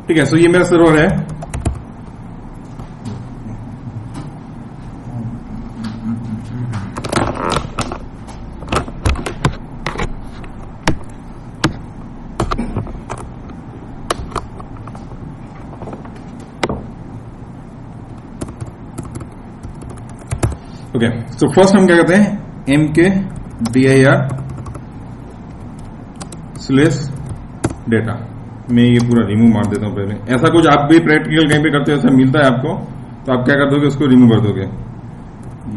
ठीक है, सो ये मेरा सर्वर है। ओके, सो फर्स्ट हम क्या करते हैं, mkdir/data। मैं ये पूरा रिमूव मार देता हूं पहले। ऐसा कुछ आप भी प्रैक्टिकल कहीं पे करते हो, ऐसा मिलता है आपको, तो आप क्या कर दोगे, उसको रिमूव कर दोगे।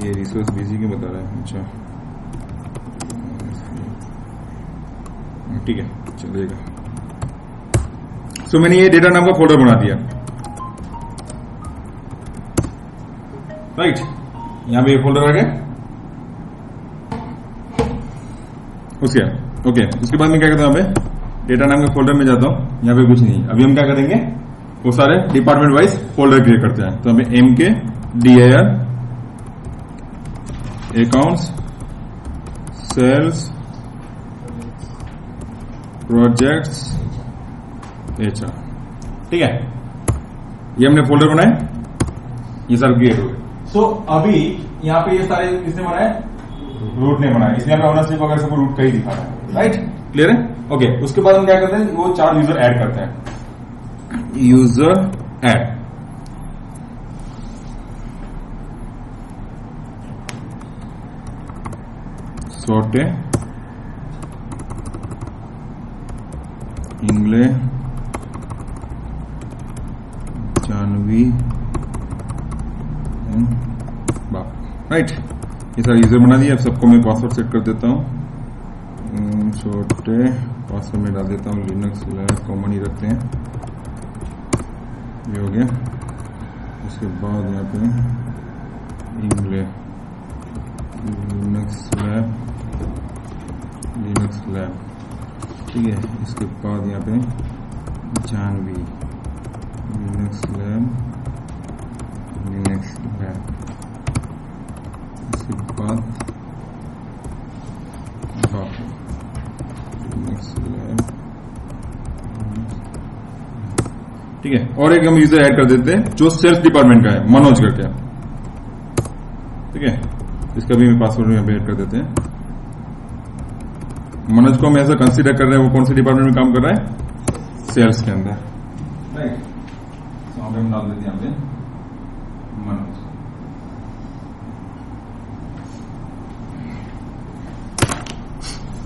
ये रिसोर्स बिजी के बता रहा है, अच्छा ठीक है, चलिएगा। सो मैंने ये डेटा नाम का फोल्डर बना दिया, राइट। यहां पे ये फोल्डर आ गया उसके। ओके, उसके बाद मैं क्या करता हूं, यहाँ पे डेटा नाम के फोल्डर में जाता हूं। यहां पे कुछ नहीं, अभी हम क्या करेंगे, वो सारे डिपार्टमेंट वाइज फोल्डर क्रिएट करते हैं। तो हमें mkdir accounts, sales, projects, HR, ठीक है। ये हमने फोल्डर बनाए, ये सारे क्रिएट हो गए। तो अभी यहाँ पे ये सारे किसने बनाए, रूट ने बनाया, इसलिए हमें ओनरशिप वगैरह सबको रूट का ही दिखा रहा है, राइट, क्लियर है। ओके, उसके बाद हम क्या करते हैं, वो 4 यूजर ऐड करते हैं, यूजर ऐड। सोटे, इंग्ले, जानवी, राइट। ये सारे यूजर बना दिए। अब सबको मैं पासवर्ड सेट कर देता हूँ, छोटे पासवर्ड में डाल देता हूँ लिनक्स लैब, कॉमन ही रखते हैं, ये हो गया। उसके बाद यहाँ पे इंग्ले, लिनक्स लैब, ठीक है। इसके बाद यहाँ पे जानवी, लिनक्स लैब, इसके बाद ठीक है। और एक हम यूजर ऐड कर देते हैं जो सेल्स डिपार्टमेंट का है, मनोज करके, ठीक है। इसका भी पासवर्ड में ऐड कर देते हैं। मनोज को हम ऐसा कंसीडर कर रहे हैं, वो कौन से डिपार्टमेंट में काम कर रहा है, सेल्स के अंदर, राइट। तो हम डाल देते हैं यहाँ पे मनोज।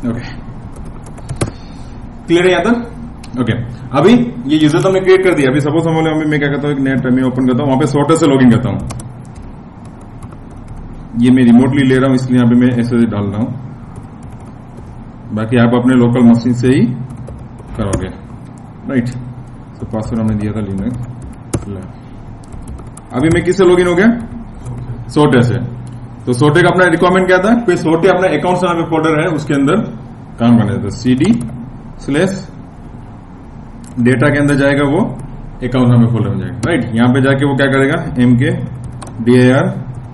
ओके, क्लियर है यहाँ तक। ओके, अभी ये यूजर तो हमने क्रिएट कर दिया। अभी सपोज मैं क्या करता हूँ, एक नया टर्मिनल ओपन करता हूँ, वहां पे सॉर्टर से लॉगिन करता हूँ। ये मैं रिमोटली ले रहा हूं, इसलिए यहाँ पे मैं ऐसे डाल रहा हूं, बाकी आप अपने लोकल मशीन से ही करोगे, राइट। तो पासवर्ड हमने दिया था लिनक्स लैब। अभी मैं किससे लॉगिन हो गया, सोटे से। तो सोटे का अपना रिक्वायरमेंट क्या था, कोई सोटे अपना अकाउंट नाम का फोल्डर है, उसके अंदर काम करना है। तो cd/डेटा के अंदर जाएगा, वो अकाउंट नाम के फोल्डर में जाएगा, राइट। यहां पे जाके वो क्या करेगा, mkdir,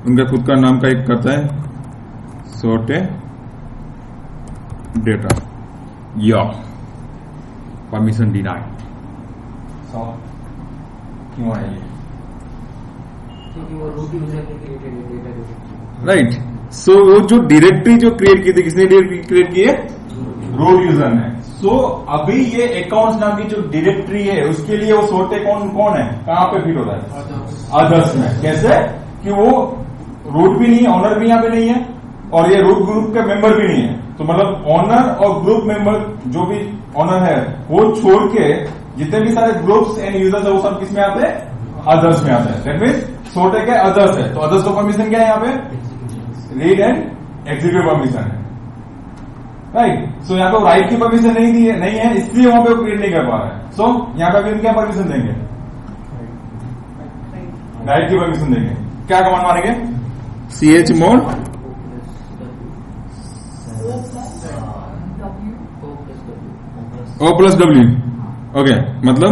उनका खुद का नाम का एक करता है, सोटे डेटा, या परमिशन डिनाई। क्यों है ये, राइट। सो वो जो डायरेक्टरी जो क्रिएट की थी, किसने क्रिएट की है, रूट यूजर ने। सो अभी ये अकाउंट्स नाम की जो डायरेक्टरी है, उसके लिए वो सोटे कौन है, कहां पे फिट होता है, अदर्स में। कैसे कि वो रूट भी नहीं है, ऑनर भी यहां पे नहीं है, और ये रूट ग्रुप के मेंबर भी नहीं है। तो मतलब ऑनर और ग्रुप मेंबर, जो भी ऑनर है वो छोड़ के जितने भी सारे ग्रुप्स एंड यूजर्स है, वो सब किसमें आते हैं, अदर्स में आते हैं। दैट मीन्स सोटे के अदर्स है, तो अदर्स को परमिशन क्या है यहाँ पे, रीड एंड एग्जीक्यूट परमिशन है, राइट। सो यहाँ पे राइट की परमिशन नहीं है, इसलिए वहां पे वो क्रिएट नहीं कर पा रहा है। सो यहाँ पे हम क्या परमिशन देंगे, राइट की परमिशन देंगे। क्या कमांड मारेंगे, chmod O+W। ओके, मतलब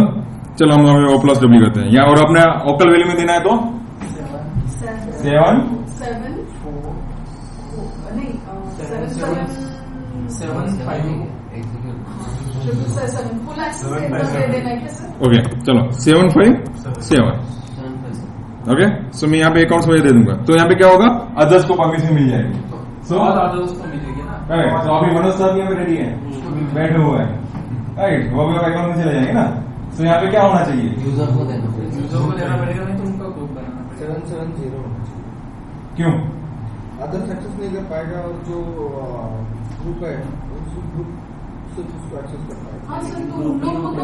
चलो हम O+W करते हैं यहाँ, और अपने ओकल वैल्यू में देना है तो 7 5 फुल एक्सेस दे देना है क्या सर? ओके चलो 757 ओके। सो मैं यहाँ पे अकाउंट्स वजह दे दूंगा, तो यहाँ पे क्या होगा, अदर्स को परमिशन मिल जाएगी। सो अदर्स को मिलेगी ना, राइट। तो अभी मनोज साहब यहाँ पे रेडी है, बैठे हुए हैं, राइट। वो भी अकाउंट में चले जाएंगे ना। सो यहाँ पे क्या होना चाहिए, यूजर को देना पड़ेगा, नहीं तो उनका ग्रुप बनाना पड़ेगा। 770 क्यों? अदर सक्सेस नहीं कर पाएगा, और जो ग्रुप है उस ग्रुप सिर्फ उसको एक्सेस कर पाएगा। हाँ सर, तो उन लोगों को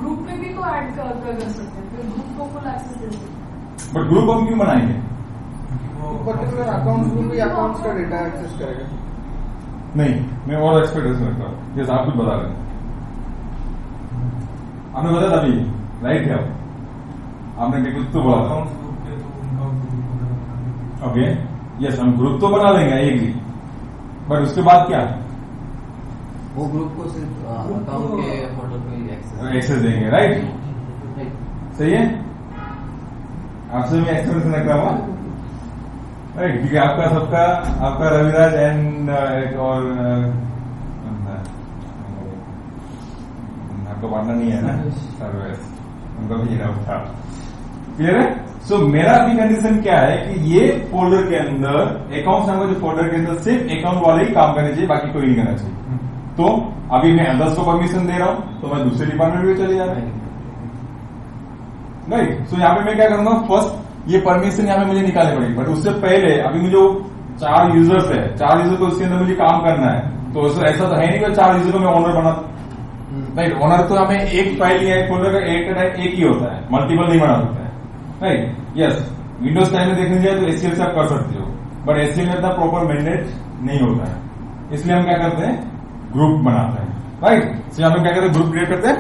ग्रुप में भी तो ऐड कर सकते हैं, फिर ग्रुप को फुल एक्सेस दे सकते हैं। बट ग्रुप हम क्यों बनाएंगे? पर्टिकुलर अकाउंट ग्रुप ही अकाउंट्स का डेटा एक्सेस करेगा। नहीं, मैं और एक्सपेक्टेशन रखता हूँ, जैसे आप कुछ बता रहे हैं, आपने बताया अभी राइट है, आपने कुछ तो बोला था। ओके यस, हम ग्रुप तो बना देंगे एक ही, बट उसके बाद क्या, वो ग्रुप को सिर्फ अकाउंट के फोल्डर पे एक्सेस देंगे, राइट। सही है, आपसे मैं एक्सपेक्टेशन रख रहा हूँ, राइट। क्योंकि आपका सबका, आपका रविराज एंड एक और आपका पार्टनर नहीं है ना, सर्वेस, उनका भी ये था। क्लियर है? सो मेरा अभी कंडीशन क्या है कि ये फोल्डर के अंदर, अकाउंट्स नाम का जो फोल्डर के अंदर सिर्फ अकाउंट वाले ही काम करने चाहिए, बाकी कोई नहीं करना चाहिए। तो अभी मैं अदर्स को परमिशन दे रहा हूं, तो मैं दूसरे डिपार्टमेंट में चले जा रहा हूं, राइट। सो यहाँ पे मैं क्या करूंगा, फर्स्ट ये परमिशन यहाँ पे मुझे निकालनी पड़ेगी, बट उससे पहले अभी मुझे 4 यूजर्स है, 4 यूजर को उसके अंदर मुझे काम करना है, तो ऐसा तो है नहीं कि 4 यूजर को मैं ओनर बना, राइट। ओनर तो हमें एक फाइल या एक फोल्डर का एक ही होता है, मल्टीपल नहीं बना सकता है, राइट। यस, विंडोज टाइम में देखने जाए तो एसक्यूएल से आप कर सकते हो, बट एसक्यूएल में इतना प्रॉपर मैंडेट नहीं होता है, इसलिए हम क्या करते हैं, ग्रुप बनाते हैं, राइट। तो यहाँ पे क्या करते हैं, ग्रुप क्रिएट करते हैं।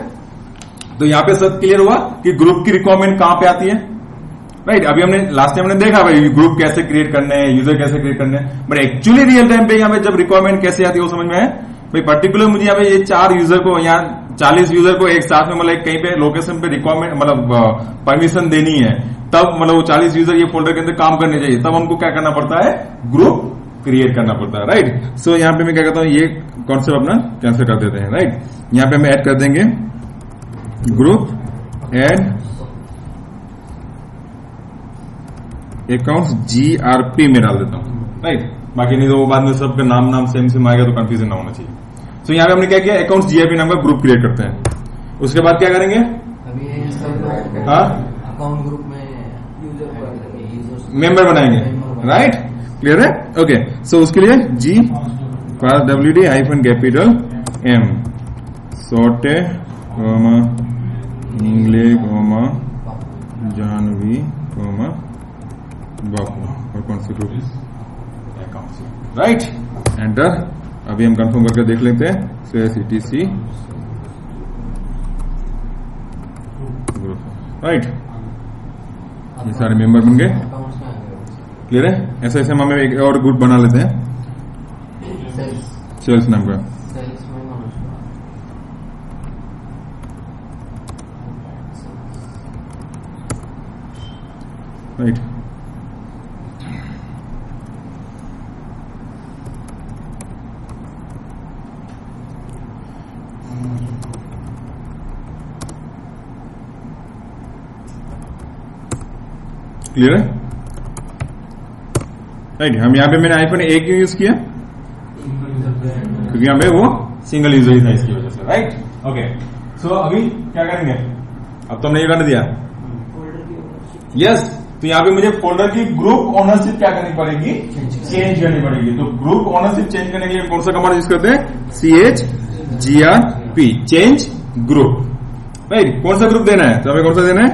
तो यहाँ पे सब क्लियर हुआ कि ग्रुप की रिक्वायरमेंट कहां पे आती है, राइट। अभी हमने लास्ट टाइम हमने देखा भाई ग्रुप कैसे क्रिएट करने हैं, यूजर कैसे क्रिएट करने हैं, बट एक्चुअली रियल टाइम पे यहाँ पे जब रिक्वायरमेंट कैसे आती है वो समझ में है भाई। पर्टिकुलर मुझे यहाँ पे ये 4 यूजर को, यहाँ 40 यूजर को एक साथ में, मतलब कहीं पे लोकेशन पे रिक्वायरमेंट, मतलब परमिशन देनी है, तब मतलब वो 40 यूजर ये फोल्डर के अंदर काम करने चाहिए, तब हमको क्या करना पड़ता है, ग्रुप क्रिएट करना पड़ता है, राइट। सो यहाँ पे मैं क्या करता हूँ, ये कॉन्सेप्ट अपना कैंसिल कर देते हैं, राइट। यहाँ पे हम ऐड कर देंगे ग्रुप एड अकाउंट्स GRP में डाल देता हूँ, राइट। बाकी नहीं तो वो बाद में सबका नाम सेम आएगा तो कंफ्यूजन ना होना चाहिए। सो यहाँ पे हमने क्या किया, अकाउंट्स GRP नाम का ग्रुप क्रिएट करते हैं। उसके बाद क्या करेंगे, हाँ, अकाउंट ग्रुप में मेंबर बनाएंगे, राइट। क्लियर है? ओके। सो उसके लिए G WD -M सोटे इंग्ले जानवी बापू, और कौन सी ग्रुप, अकाउंट्स, राइट। एंटर। अभी हम कंफर्म करके देख लेते हैं, CTC ग्रुप, राइट। ये सारे मेंबर बन गए, क्लियर है। ऐसे ऐसे हम एक और ग्रुप बना लेते हैं, सेल्स नाम का, राइट। क्लियर है, राइट। हम यहाँ पे मैंने आईफोन 1 क्यों यूज किया, क्योंकि यहाँ पे वो सिंगल यूजर ही था, इसकी वजह से, राइट। ओके। सो अभी क्या करेंगे, अब तो हमने ये कर दिया, यस। तो यहाँ पे मुझे फोल्डर की ग्रुप ओनरशिप क्या करनी पड़ेगी, चेंज करनी पड़ेगी। तो ग्रुप ओनरशिप चेंज करने के लिए कौन सा कमांड यूज करते हैं, CHGRP, चेंज ग्रुप, राइट। कौन सा ग्रुप देना है, तो हमें कौन सा देना है,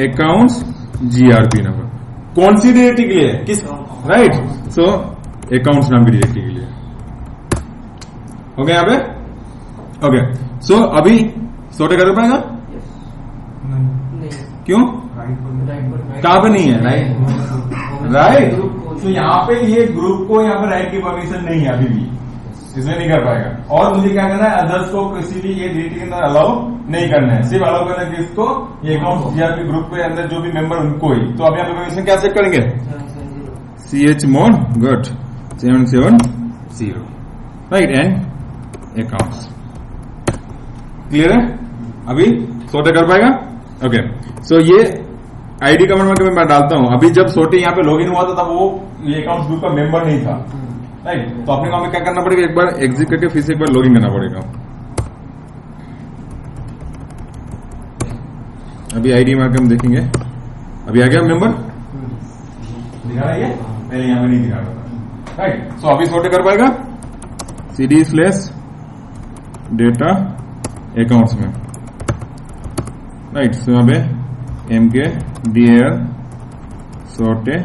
अकाउंट्स GRP नंबर, कौन सी डायरेक्टरी के लिए, किस, राइट। सो अकाउंट्स नाम की डायरेक्टरी के लिए, ओके। यहाँ पे ओके। सो अभी सोटे कर पाएगा, क्यों, कहां पे नहीं है, राइट। तो यहाँ पे ये ग्रुप को यहाँ पे राइट की परमिशन नहीं है अभी भी, इसमें नहीं कर पाएगा। और मुझे क्या करना है, अदर्स को किसी भी ये डायरेक्टरी के अंदर अलाउ नहीं करना है, सिर्फ अलाउ करना है किसको, ये अकाउंट GRP ग्रुप के अंदर जो भी मेंबर उनको ही। तो अब यहाँ पे परमिशन क्या सेट करेंगे, chmod gut 770, right, and accounts, clear है? अभी सोटे कर पाएगा? ओके, सो ये आईडी कमांड में मैं डालता हूं। अभी जब सोटे यहाँ पे लॉगिन हुआ था तब वो ये अकाउंट ग्रुप का मेंबर नहीं था, राइट? तो अपने को हमें क्या करना पड़ेगा, एक बार एग्जिट करके फिर से एक बार लॉगिन करना पड़ेगा। अभी आईडी मार्क हम देखेंगे। अभी आ गया मेंबर, दिखा रहा है ये, पहले यहाँ पे नहीं दिखा रहा था, राइट? सो अभी सोटे कर पाएगा cd/data अकाउंट्स में, राइट? सो यहाँ पे MK DAR सोटे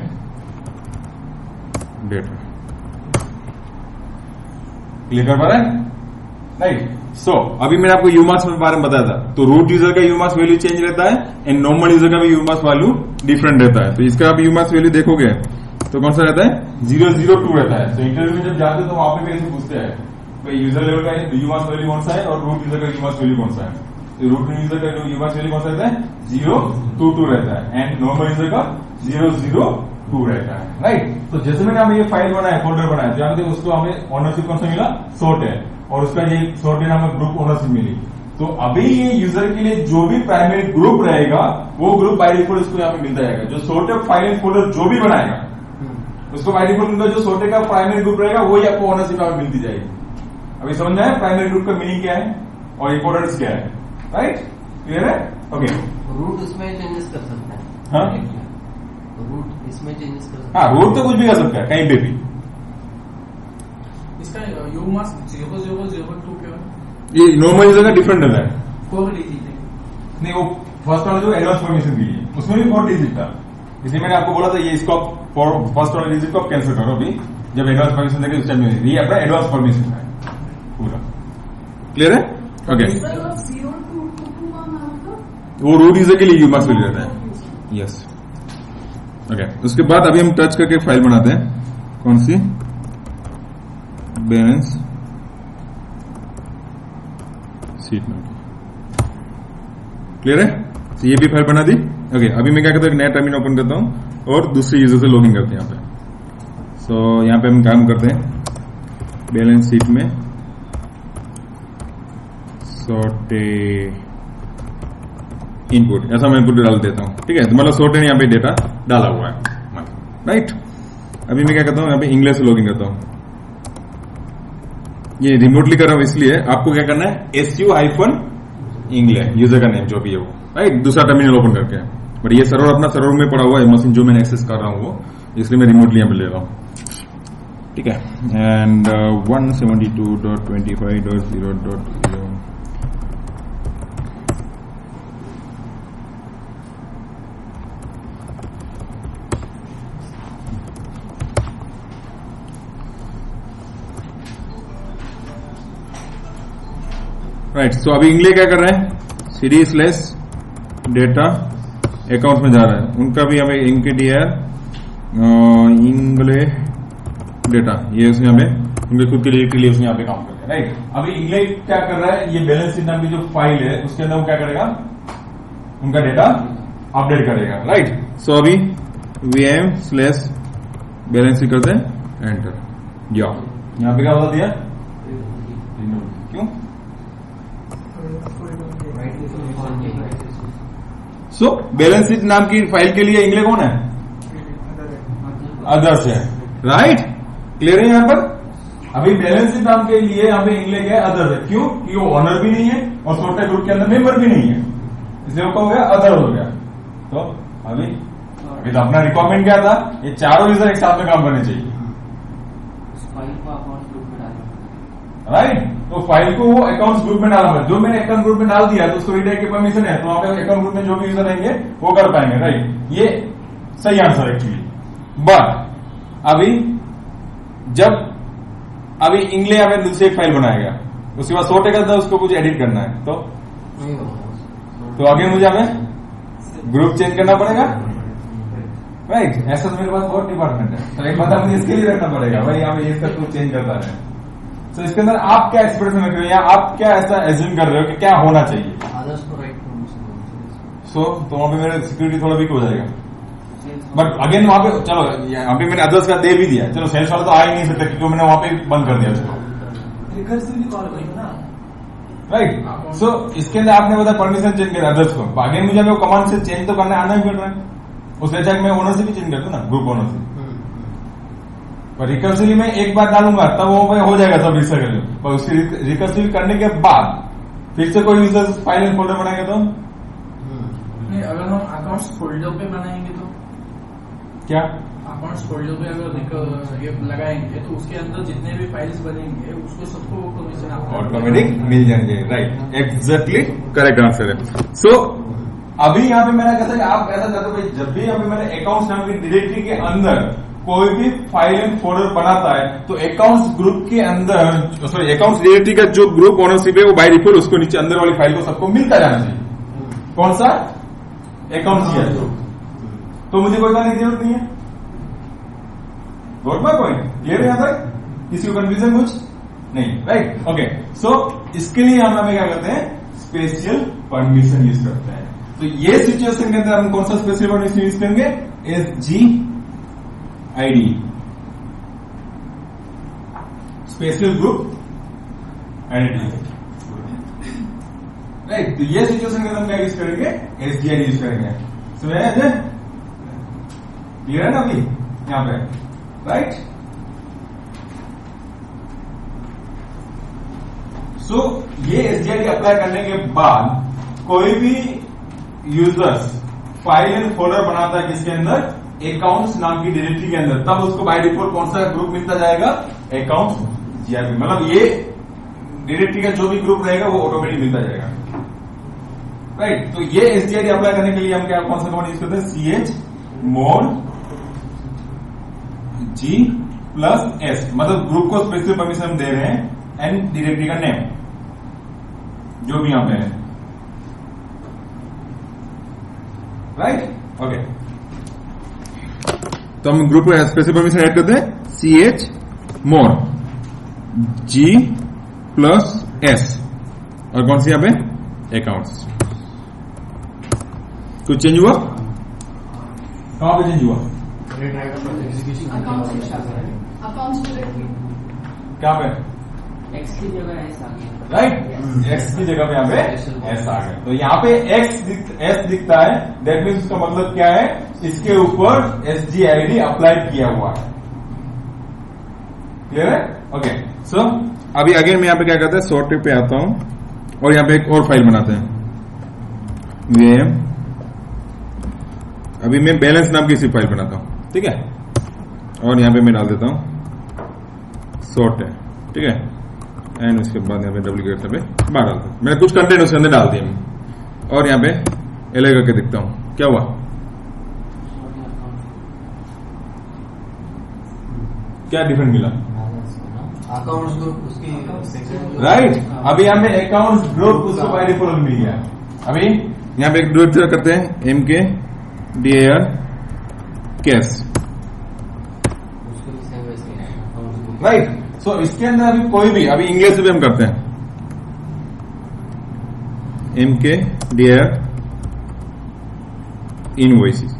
डेटा क्लियर कर पा रहे हैं, राइट? सो अभी मैंने आपको यूमार्क्स के बारे में बताया था। तो रूट यूजर का यूमार्क्स वैल्यू चेंज रहता है एंड नॉर्मल यूजर का भी यूमार्क्स वैल्यू डिफरेंट रहता है। तो इसका आप यूमार्क्स वैल्यू देखोगे तो कौन सा रहता है, 002 रहता है। तो इंटरव्यू में जब जाते हैं तो वहां पे भी ऐसे पूछते हैं भाई यूजर लेवल का यूमार्क्स वैल्यू कौन सा है और रूट यूजर का यूमार्क्स वैल्यू कौन सा है। तो रूट यूजर का यूमार्क्स वैल्यू कौन सा रहता है, 022 रहता है एंड नॉर्मल यूजर का 002 रहता है, राइट? तो जैसे मैंने हमें ये फाइल बनाया, फोल्डर बनाया, जहां पे उसको हमें ओनरशिप कौन सा मिला, सोर्ट है, और उसका ये सोर्ट है हमें ग्रुप ओनरशिप मिली। तो अभी ये यूजर के लिए जो भी प्राइमरी ग्रुप रहेगा वो ग्रुप बाय डिफॉल्ट उसको यहाँ पे मिलता जाएगा। जो सोर्टेड फाइल एंड फोल्डर जो भी बनाएगा उसको बाय डिफॉल्ट मिलता है। जो सोर्टेड का प्राइमरी ग्रुप रहेगा वही आपको ओनरशिप यहाँ पे मिलती जाएगी। अभी समझ में आया प्राइमरी ग्रुप का मीनिंग क्या है और इंपोर्टेंस क्या है, राइट? क्लियर है? ओके, रूट उसमें चेंजेस कर सकते हैं। हाँ, रूट इसमें चेंजेस कर सकते हाँ, रूट तो कुछ भी कर सकता है कहीं पे भी। इसका यूमार्क्स 00002 क्या है? ये नॉर्मल यूजर का डिफरेंट रहता है। 4 डिजिट है। नहीं, वो फर्स्ट वाला जो एडवांस परमिशन के लिए उसमें भी 4 डिजिट था। इसलिए मैंने आपको बोला था ये इसको फर्स्ट वाला डिजिट को आप कैंसिल करो अभी, जब एडवांस परमिशन देंगे उस टाइम में। ये अपना एडवांस परमिशन है पूरा। क्लियर है? ओके, सर वो 022 का नाम था, वो रूट यूजर के लिए यूमार्क्स वैल्यू रहता है। Yes, okay. उसके बाद अभी हम टच करके फाइल बनाते हैं, कौन सी, बैलेंस शीट में। क्लियर है? तो ये भी फाइल बना दी। ओके, अभी मैं क्या करता हूँ, एक नया टर्मिनल ओपन करता हूं और दूसरे यूजर से लॉगिन करते हैं यहाँ पे। सो यहाँ पे हम काम करते हैं बैलेंस शीट में सोटे इनपुट, ऐसा मैं इनपुट डाल देता हूं, ठीक है? तो मतलब सोटे ने यहाँ पे डेटा डाला हुआ है, राइट? अभी मैं क्या करता हूँ, यहाँ पे इंग्लिश से लॉगिन करता हूँ। ये रिमोटली कर रहा हूं इसलिए आपको क्या करना है, SU-इंग्लिश यूजर का नेम जो भी है वो, राइट? दूसरा टर्मिनल ओपन करके। बट ये सर्वर अपना सर्वर में पड़ा हुआ है, मशीन जो मैंने एक्सेस कर रहा हूं वो, इसलिए मैं रिमोटली यहाँ पे ले रहा हूं, ठीक है? And 172.25.0.0 right. सो अभी इंग्लिश क्या कर रहे हैं, cd/data अकाउंट में जा रहा है। उनका भी हमें इनके DAR इंग्लिश डेटा, ये उसमें हमें उनके खुद के लिए उसमें यहाँ पे काम करते हैं, राइट? अभी इंग्लिश क्या कर रहा है, ये बैलेंस शीट नाम की जो फाइल है उसके अंदर वो क्या करेगा, उनका डेटा अपडेट करेगा, राइट? सो अभी VM/बैलेंस शीट करते हैं, एंटर। यहाँ पे क्या बता दिया, क्यों? सो बैलेंस शीट नाम की फाइल के लिए इंग्लिश कौन है, अदर्स है, राइट? क्लियर है? यहाँ पर अभी बैलेंस शीट नाम के लिए यहाँ पे इंग्लिश है, अदर है। क्यों? कि वो ऑनर भी नहीं है और सोटे ग्रुप के अंदर मेंबर भी नहीं है, इसलिए वो क्या हो गया, अदर हो गया। तो अभी तो अपना रिक्वायरमेंट क्या था, ये चारों यूजर एक साथ में काम करने चाहिए, फाइल को अकाउंट ग्रुप में डालना, राइट? तो फाइल को वो अकाउंट ग्रुप में डाला, जो मैंने अकाउंट ग्रुप में डाल दिया तो उसको रीडायरेक्ट की परमिशन है, तो वहां पे अकाउंट ग्रुप में जो भी यूजर रहेंगे वो कर पाएंगे, राइट? ये सही आंसर एक्चुअली। बट अभी जब अभी इंग्लिश हमें दूसरी एक फाइल बनाएगा, उसके बाद सोटे का था उसको कुछ एडिट करना है, तो आगे मुझे हमें ग्रुप चेंज करना पड़ेगा, राइट? ऐसा तो मेरे पास बहुत डिपार्टमेंट है, तो एक बात मुझे इसके लिए रखना पड़ेगा, भाई यहाँ पे इसका कुछ चेंज करता है। तो इसके अंदर आप क्या एक्सपेक्टेशन रख रहे हो या आप क्या ऐसा एज्यूम कर रहे हो कि क्या होना चाहिए? अदर्स को राइट परमिशन। सो तो वहां पे मेरा सिक्योरिटी थोड़ा वीक हो जाएगा। बट अगेन वहां पे चलो, यहाँ पे मैंने अदर्स का दे भी दिया, चलो सेल्स वाला तो आ ही नहीं सकता क्योंकि मैंने वहां पे बंद कर दिया उसको। रिकर्सिवली कॉल करेंगे ना, राइट। सो इसके अंदर आपने बताया परमिशन चेंज कर अदर्स को, आगे मुझे वो कमांड से चेंज तो करना आना ही पड़ रहा है। उससे अच्छा मैं ओनरशिप भी चेंज कर दूं ना, ग्रुप ओनरशिप। पर रिकर्सिवली में एक बार डालूंगा तब वो हो जाएगा सब रिकर्सिवली, पर उसकी रिकर्सिवली करने के बाद फिर से कोई यूजर फाइल एंड फोल्डर बनाएगा तो नहीं, अगर हम अकाउंट्स फोल्डर पे बनाएंगे तो क्या अकाउंट्स फोल्डर पे अगर ये लगाएंगे तो उसके अंदर जितने भी फाइल्स बनेंगे उसको सबको परमिशन ऑटोमेटिक मिल जाएंगे। राइट, एग्जैक्टली करेक्ट आंसर है। सो अभी यहाँ पे मैंने कैसा आप ऐसा चाहते हो भाई, जब भी यहाँ पे मैंने अकाउंट्स नाम की डायरेक्टरी के अंदर कोई भी फाइल एंड फोल्डर बनाता है तो अकाउंट्स ग्रुप के अंदर, सॉरी अकाउंट्स डायरेक्टरी का जो ग्रुप ओनरशिप है वो बाय डिफॉल्ट उसको नीचे अंदर वाली फाइल को सबको मिलता जाना चाहिए। कौन सा? अकाउंट्स किया तो मुझे कोई करने की जरूरत नहीं है। Got my point? क्लियर है? यहाँ तक किसी को कंफ्यूजन कुछ नहीं? Right, okay. सो इसके लिए हम हमें क्या करते हैं, स्पेशल परमिशन यूज करते हैं। तो ये सिचुएशन के अंदर हम कौन सा स्पेशल परमिशन यूज करेंगे? SG ID, special group identity. Right, तो ये सिचुएशन के अंदर हम क्या यूज करेंगे? SGID यूज करेंगे। समझ आया? क्लियर है ना अभी यहां पे? राइट। सो ये SGID अप्लाई करने के बाद कोई भी यूजर्स फाइल एंड फोल्डर बनाता है किसके अंदर? अकाउंट्स नाम की डायरेक्टरी के अंदर, तब उसको बाय डिफॉल्ट कौन सा ग्रुप मिलता जाएगा? Accounts GRP। मतलब ये डायरेक्टरी का जो भी ग्रुप रहेगा वो ऑटोमेटिक मिलता जाएगा। राइट, तो ये SGID अप्लाई करने के लिए हम क्या कौन सा कमांड यूज करते हैं? chmod G+S, मतलब ग्रुप को स्पेशल परमिशन हम दे रहे हैं एंड डायरेक्टरी का नेम जो भी यहां पे है। Right, okay. तो हम ग्रुप को स्पेशल परमिशन ऐड करते हैं chmod G+S और कौन सी यहां पे? अकाउंट्स। कुछ चेंज हुआ? कहां पे चेंज हुआ? अकाउंट्स डायरेक्टरी क्या पे? X की जगह S आ गया। राइट, एक्स की जगह पे यहाँ पे एस आ गया। तो यहाँ पे एस दिखता है, दैट मीन्स उसका मतलब क्या है? इसके ऊपर SGID अप्लाई किया हुआ है। क्लियर है? ओके। सो अभी अगेन मैं यहाँ पे क्या करते हैं, सॉर्ट पे आता हूं और यहाँ पे एक और फाइल बनाते हैं। अभी मैं बैलेंस नाम की सी फाइल बनाता हूं, ठीक है? और यहाँ पे मैं डाल देता हूं सॉर्ट है, ठीक है? एंड उसके बाद यहाँ पे डुप्लीकेट पे बाहर डालता हूं। मैंने कुछ कंटेंट उसके अंदर डाल दिए और यहाँ पे एल करके दिखता हूं। क्या हुआ? क्या डिफरेंट मिला? अकाउंट्स ग्रुप उसकी सेक्शन। राइट, अभी यहाँ पे अकाउंट्स ग्रुप उसको बाय डिफॉल्ट मिल गया। अभी यहाँ पे एक डॉट करते हैं MKDAR कैश। राइट, सो इसके अंदर अभी कोई भी, अभी इंग्लिश से भी हम करते हैं MKDAR इनवॉइसेस।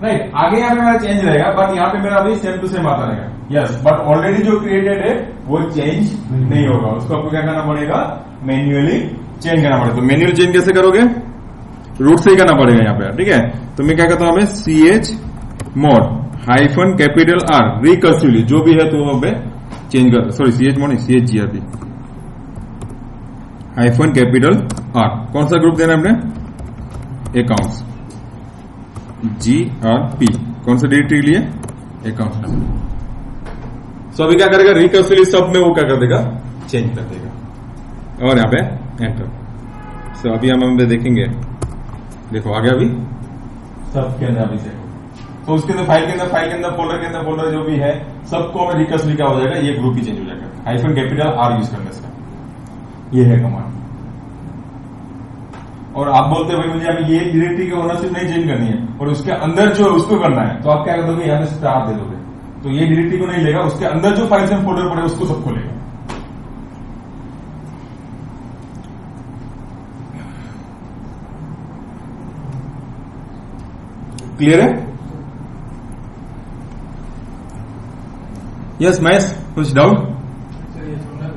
राइट, आगे यहाँ पे मेरा चेंज रहेगा, बट यहाँ पे मेरा अभी सेम टू सेम आता रहेगा। यस, बट ऑलरेडी जो क्रिएटेड है वो चेंज नहीं होगा, उसको आपको क्या करना पड़ेगा? मैन्युअली चेंज करना पड़ेगा। तो मैन्युअल चेंज कैसे करोगे? रूट से ही करना पड़ेगा यहाँ पे, ठीक है? तो मैं क्या करता हूं, chmod -R रिकर्सिवली जो भी है तो वहां पे चेंज कर, सॉरी chmod नहीं, CHGRP -R। कौन सा ग्रुप देना है हमने? Accounts GRP। कौन सा डायरेक्टरी के लिए? अकाउंट्स। सो अभी क्या करेगा? रिकर्सिवली सब में वो क्या कर देगा? चेंज कर देगा और यहाँ पे एंटर। सो अभी हम देखेंगे, देखो आ गया अभी सब के अंदर अभी से। तो उसके अंदर फाइल के अंदर फोल्डर के अंदर फोल्डर जो भी है सबको हमें रिकर्सिवली क्या हो जाएगा? ये ग्रुप ही चेंज हो जाएगा। -R यूज करने से ये है कमांड। और आप बोलते हैं भाई मुझे अभी ये डायरेक्टरी की ओनरशिप नहीं चेंज करनी है और उसके अंदर जो उसको करना है, तो आप क्या कर दोगे? यहाँ पे स्टार दे दोगे, तो ये डायरेक्टरी को नहीं लेगा, उसके अंदर जो फाइल्स एंड फोल्डर पड़े उसको सबको लेगा। क्लियर है? यस महेश। कुछ डाउट? चलिए सुनना वो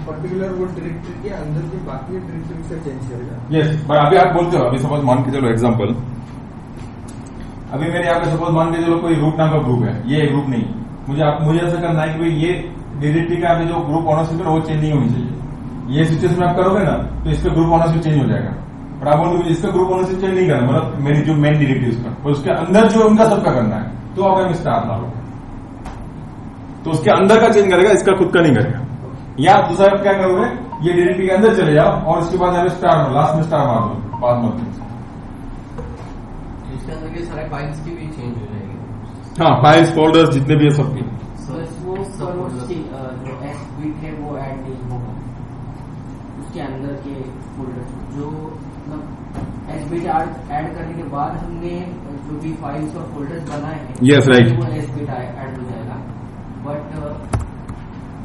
पर्टिकुलर वो डायरेक्टरी के अंदर की बाकी डायरेक्टरी से चेंज करेगा। यस, बट अभी आप बोलते हो, अभी सपोज मान के चलो एग्जांपल, अभी मैंने यहाँ पे सपोज मान के चलो कोई रूट नाम का ग्रुप है, ये ग्रुप नहीं, मुझे ऐसा करना है कि भाई ये डायरेक्टरी का जो ग्रुप ऑनरशिप है वो चेंज नहीं होनी चाहिए। ये सिचुएशन में आप करोगे ना तो इसका ग्रुप ऑनरशिप चेंज हो जाएगा, पर आप बोलोगे इसका ग्रुप ऑनरशिप चेंज नहीं करना, मतलब मेरी जो मेन डायरेक्टरी उसका, और उसके अंदर जो उनका सबका करना है, तो आप हम स्टार डालोगे तो उसके अंदर का चेंज करेगा, इसका खुद का नहीं करेगा। या दूसरा आप क्या करोगे, ये डायरेक्टरी के अंदर चले जाओ और उसके बाद यहाँ पे स्टार लास्ट में स्टार मार दो, बाद में इसके अंदर के सारे फाइल्स की भी चेंज हो जाएगी। हाँ, फाइल्स फोल्डर्स जितने भी है सबकी। बस वो जो एस बिट है वो ऐड नहीं होगा उसके अंदर के फोल्डर जो मतलब एस बिट ऐड करने के बाद हमने जो भी फाइल्स और फोल्डर्स बनाए हैं Yes, right. वो एस बिट ऐड हो जाएगा, बट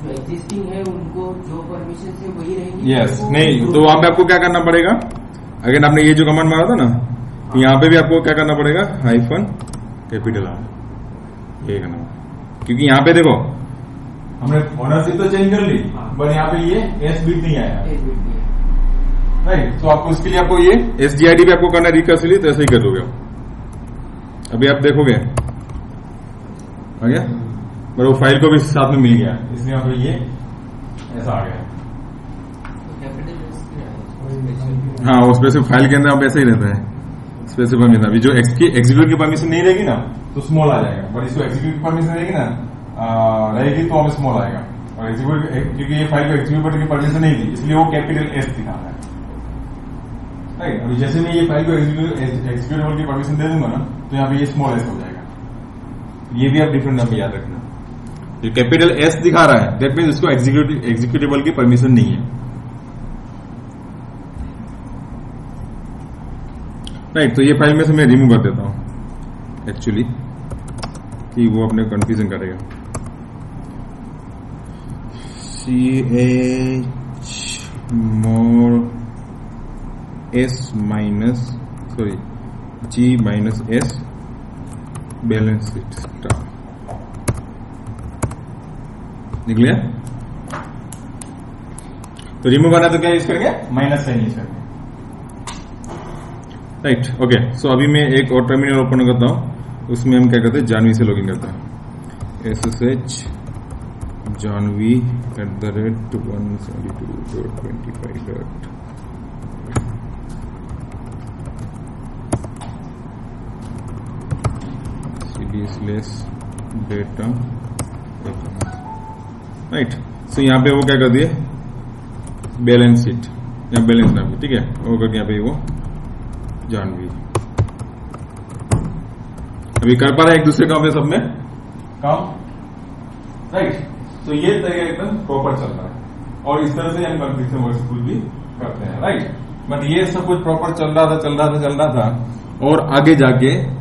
जो एग्जिस्टिंग है उनको जो परमिशन है वही रहेंगी। यस, वो नहीं group तो वहां पे आपको क्या करना पड़ेगा, अगर आपने ये जो कमांड मारा था ना, तो यहाँ पे भी आपको क्या करना पड़ेगा, हाइफन कैपिटल आर, ये करना, क्योंकि यहाँ पे देखो हमने ओनरशिप तो चेंज कर ली, बट यहाँ पे ये एस बीट नहीं आया, एस बिट नहीं है। राइट। तो आपको इसके लिए आपको ये एसजीआईडी भी आपको करना है रिकर्सिवली, तो ऐसे ही कर दोगे आप। अभी आप देखोगे आ गया, पर वो फाइल को भी साथ में मिल गया, इसलिए यहाँ पे ये ऐसा आ गया। हाँ, वो स्पेसिफिक फाइल के अंदर आप ऐसे ही रहता है, स्पेसिफाई में। अभी जो एग्जीक्यूट की परमिशन नहीं रहेगी ना तो स्मॉल आ जाएगा, बट इसको एग्जीक्यूट की परमिशन रहेगी ना रहेगी तो हमें स्मॉल आएगा, और एग्जीक्यूट क्योंकि ये फाइल को एग्जीक्यूट की परमिशन नहीं थी इसलिए वो कैपिटल एस दिखा रहा है, राइट। अभी जैसे मैं ये फाइल को एग्जीक्यूटेबल की परमिशन दे दूंगा ना तो यहाँ पे ये स्मॉल एस हो जाएगा। ये भी आप डिफरेंट यहाँ पे याद रखना, जो कैपिटल एस दिखा रहा है दैट मीन्स इसको एग्जीक्यूटेबल की परमिशन नहीं है, राइट। तो ये फाइल में से मैं रिमूव कर देता हूं एक्चुअली, कि वो अपने कंफ्यूजन करेगा। CH मोर S minus sorry G minus S balance sheet star निकल गया। तो रिमूव करना तो क्या यूज करेंगे, माइनस साइन यूज करेंगे, राइट। ओके, सो अभी मैं एक और टर्मिनल ओपन करता हूं, उसमें हम क्या करते हैं, जानवी से लॉगिन करते हैं, SSH जानवी @172.25. cd/data, right. सो यहाँ पे वो क्या कर दिए, बैलेंस शीट या बैलेंस नाम, ठीक है, वो करके यहाँ पे वो जानवी अभी कर पा रहे हैं एक दूसरे काम में, सब में काम, राइट। तो ये तरीका एकदम प्रॉपर चल रहा है, और इस तरह से हम कंफ्यूजन वर्कफुल भी करते हैं, राइट। बट ये सब कुछ प्रॉपर चल रहा था, और आगे जाके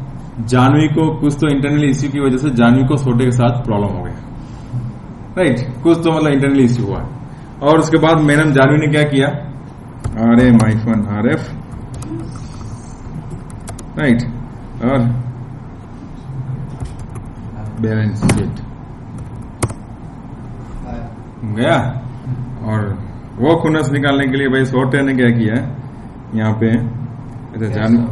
जानवी को कुछ तो इंटरनल इश्यू की वजह से जानवी को सोटे के साथ प्रॉब्लम हो गया, राइट। कुछ तो मतलब इंटरनल इश्यू हुआ, और उसके बाद मैडम जानवी ने क्या किया, RF राइट, और बैलेंस शीट गया। और वो खुनस निकालने के लिए भाई सॉफ्टवेयर ने क्या किया, यहाँ पे अच्छा जानवी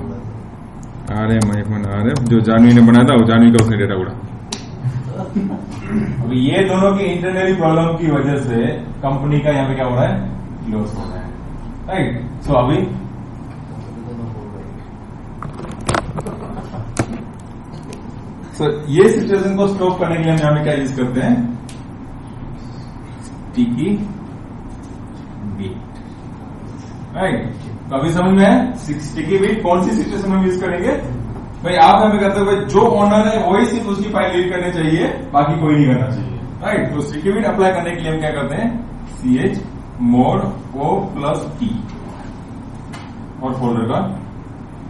RF जो जानवी ने बनाया था, वो जानवी का उसने डेटा उड़ा। अभी ये दोनों की इंटरनली प्रॉब्लम की वजह से कंपनी का यहाँ पे क्या हो रहा है, लॉस हो रहा है, राइट। सो अभी ये सिचुएशन को स्टॉप करने के लिए हम यहाँ पे क्या यूज करते हैं, स्टिकी बीट, राइट। तो अभी समझ में है स्टिकी बीट कौन सी सिचुएशन में यूज करेंगे, भाई आप हमें कहते हो भाई जो ओनर है वही सिर्फ उसकी फाइल रीड करनी चाहिए, बाकी कोई नहीं करना चाहिए, राइट। तो स्टिकी बीट अप्लाई करने के लिए हम क्या करते हैं, CH मोड O+T और फोल्डर का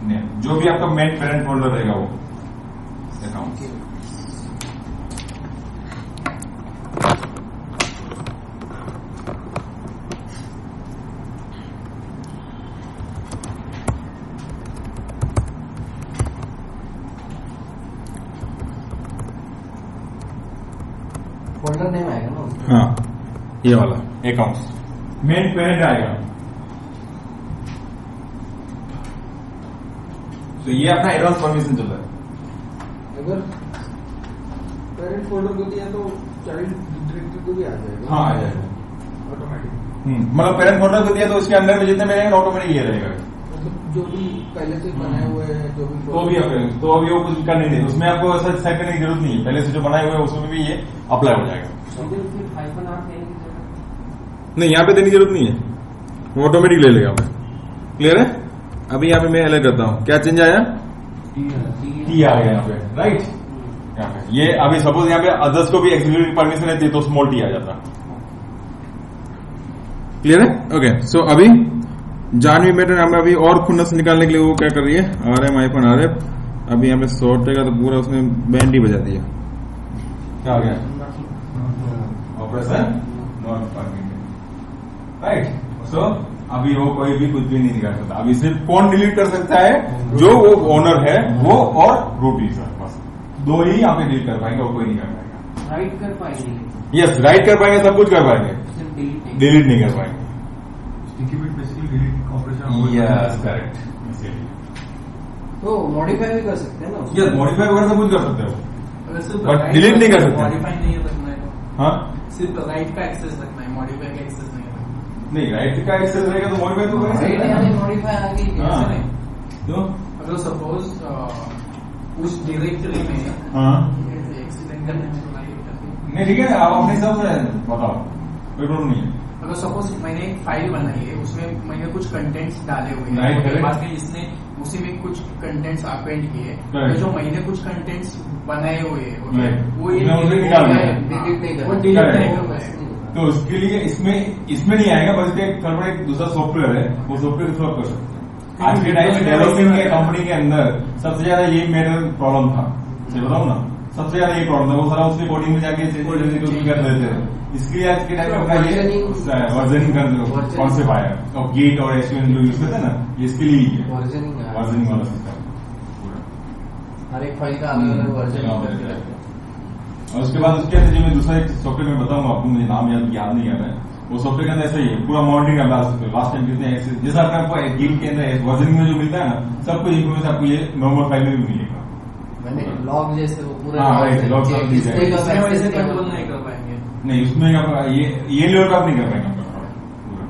नेम, जो भी आपका मेन पेरेंट फोल्डर रहेगा वो अकाउंट। फोल्डर हाँ, ये वाला अकाउंट्स मेन पेरेंट आएगा। तो ये अपना एडवांस परमिशन चल रहा है। अगर पेरेंट फोल्डर को दिया तो चाइल्ड डायरेक्टरी को भी आ जाएगा। हाँ, आ जाएगा ऑटोमेटिक। मतलब पेरेंट फोल्डर को दिया तो उसके अंदर में जितने में रहेंगे ऑटोमेटिक ये रहेगा। मतलब जो भी पहले से बनाए हुए हैं जो भी तो अभी वो कुछ कर नहीं देगा, उसमें आपको ऐसा सेट करने की जरूरत नहीं है। पहले से जो बनाए हुए हैं उसमें भी ये अप्लाई हो जाएगा। नहीं, यहाँ पे देने की जरूरत नहीं है, वो ऑटोमेटिक ले लेगा। क्लियर है? अभी यहाँ पे मैं अलग करता हूँ, क्या चेंज आया? टी आ गया यहाँ पे, राइट। यहाँ पे ये अभी सपोज यहाँ पे अदर्स को भी एग्जीक्यूटिव परमिशन है तो स्मॉल टी आ जाता। क्लियर है? ओके, सो अभी जानवी मैटर हमें अभी और खुन्नस निकालने के लिए वो क्या कर रही है, RM-RF। अभी यहाँ पे सॉर्टेगा तो पूरा उसने बैंड ही बजा दिया। क्या आ गया? Operation not permitted, right. So अभी वो कोई भी कुछ भी नहीं निकाल सकता। अभी सिर्फ कौन डिलीट कर सकता है? जो वो ओनर है वो और रूट यूजर, बस दो ही यहाँ पे डिलीट कर पाएंगे और कोई नहीं कर पाएगा। राइट कर पाएंगे? यस, राइट कर पाएंगे, सब कुछ कर पाएंगे, डिलीट नहीं कर पाएंगे। Yes, correct. तो मॉडिफाई भी कर सकते हैं ना? यस, मॉडिफाई वगैरह सब कुछ कर सकते हो, अगर सिर्फ बट right डिलीट नहीं कर सकते। मॉडिफाई नहीं रखना है तो हाँ, सिर्फ राइट का एक्सेस रखना है, मॉडिफाई का एक्सेस नहीं रखना। नहीं, राइट का एक्सेस रहेगा तो मॉडिफाई तो कर सकते हैं। मॉडिफाई आ गई हाँ। ऐसे नहीं। तो अगर सपोज उस डायरेक्टरी में हाँ, एक्सीडेंट करने में तो राइट नहीं ठीक है, आप अपने हिसाब से बताओ, कोई प्रॉब्लम नहीं है। अगर सपोज मैंने एक फाइल बनाई है, उसमें मैंने कुछ कंटेंट्स डाले हुए Right, हैं, correct. बाद में इसने उसी में कुछ कंटेंट्स अपेंड किए, Correct. तो जो मैंने कुछ कंटेंट्स बनाए हुए हैं, Right. वो ये उसमें उसे निकाल दिया। डिलीट नहीं वो कर डिलीट Correct. नहीं कर पाएगा। तो उसके लिए इसमें नहीं आएगा, बस एक थर्ड एक दूसरा सॉफ्टवेयर है, वो सॉफ्टवेयर सॉल्व कर सकते हैं। आज के टाइम में डेवलपिंग के कंपनी के अंदर सबसे ज्यादा ये मेरा प्रॉब्लम था, सही बताऊँ ना, सबसे ज्यादा ये प्रॉब्लम था। वो सारा उसके कोडिंग में जाके कर देते थे। इसलिए आज के टाइम में अपना ये वर्जनिंग कॉन्सेप्ट आया, और गेट और एसक्यूएल जो यूज करते हैं ना, ये इसके लिए ही है वर्जनिंग वर्जनिंग वाला सिस्टम। हर एक फाइल का अलग अलग वर्जन और उसके बाद उसके अंदर जो मैं दूसरा एक सॉफ्टवेयर में बताऊंगा आपको, मुझे नाम याद नहीं आ रहा है, वो सॉफ्टवेयर के अंदर ऐसा ही है, पूरा मॉनिटरिंग आप डाल सकते हो। लास्ट टाइम कितने जैसा आपको गेट के अंदर वर्जनिंग में जो मिलता है ना, सब कुछ इन्फॉर्मेशन आपको ये नॉर्मल फाइल में भी मिलेगा। मैंने लॉग जैसे वो पूरा हाँ, right, log सब चीज़ है। इसमें वैसे कंट्रोल नहीं कर पाएंगे। नहीं, उसमें ये लेवल का आप नहीं कर पाएंगे पूरा।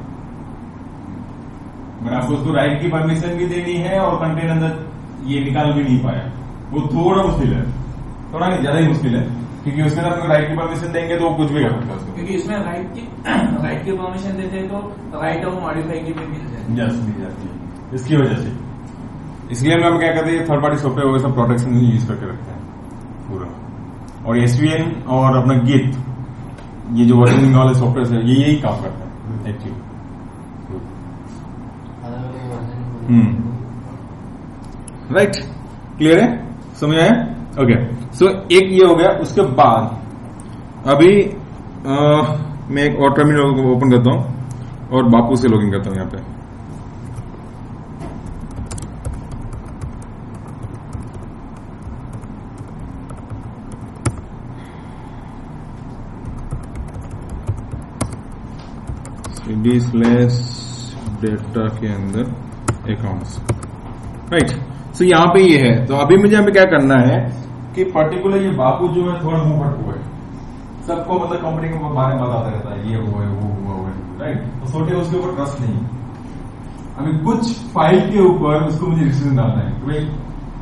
मैं आपको उसको राइट की परमिशन भी देनी है और कंटेंट अंदर ये निकाल भी नहीं पाया, वो थोड़ा मुश्किल है, थोड़ा नहीं ज्यादा ही मुश्किल है, क्योंकि उसके अंदर आपको राइट की परमिशन देंगे तो वो कुछ भी कर सकता है उसको। क्योंकि इसमें राइट की परमिशन देते हैं तो राइट और मॉडिफाई की भी मिल जाए। यस, मिल जाती है इसकी वजह से। इसलिए हम क्या करते हैं, थर्ड पार्टी सॉफ्टवेयर वगैरह सब प्रोटेक्शन यूज करके रखते हैं पूरा। और एसवीएन और अपना गिट, ये जो वर्जनिंग वाले सॉफ्टवेयर है, ये यही काम करता है एक्चुअली। अलग अलग वर्जन। राइट, क्लियर है, समझ आया? ओके, सो एक ये हो गया। उसके बाद अभी मैं एक और टर्मिनल ओपन करता हूं और बापू से लॉगिन करता हूं यहाँ पे। CD/डेटा के अंदर अकाउंट्स, राइट। सो यहाँ पे ये है, तो अभी मुझे यहाँ पे क्या करना है कि पर्टिकुलर ये बापू जो है थोड़ा मुंह फटकू है, सबको मतलब कंपनी के बारे में बताता रहता है, ये हुआ है वो हुआ है, राइट। तो सोचे उसके ऊपर ट्रस्ट नहीं। अभी कुछ फाइल के ऊपर उसको मुझे रिस्ट्रिक्शन डालना है कि भाई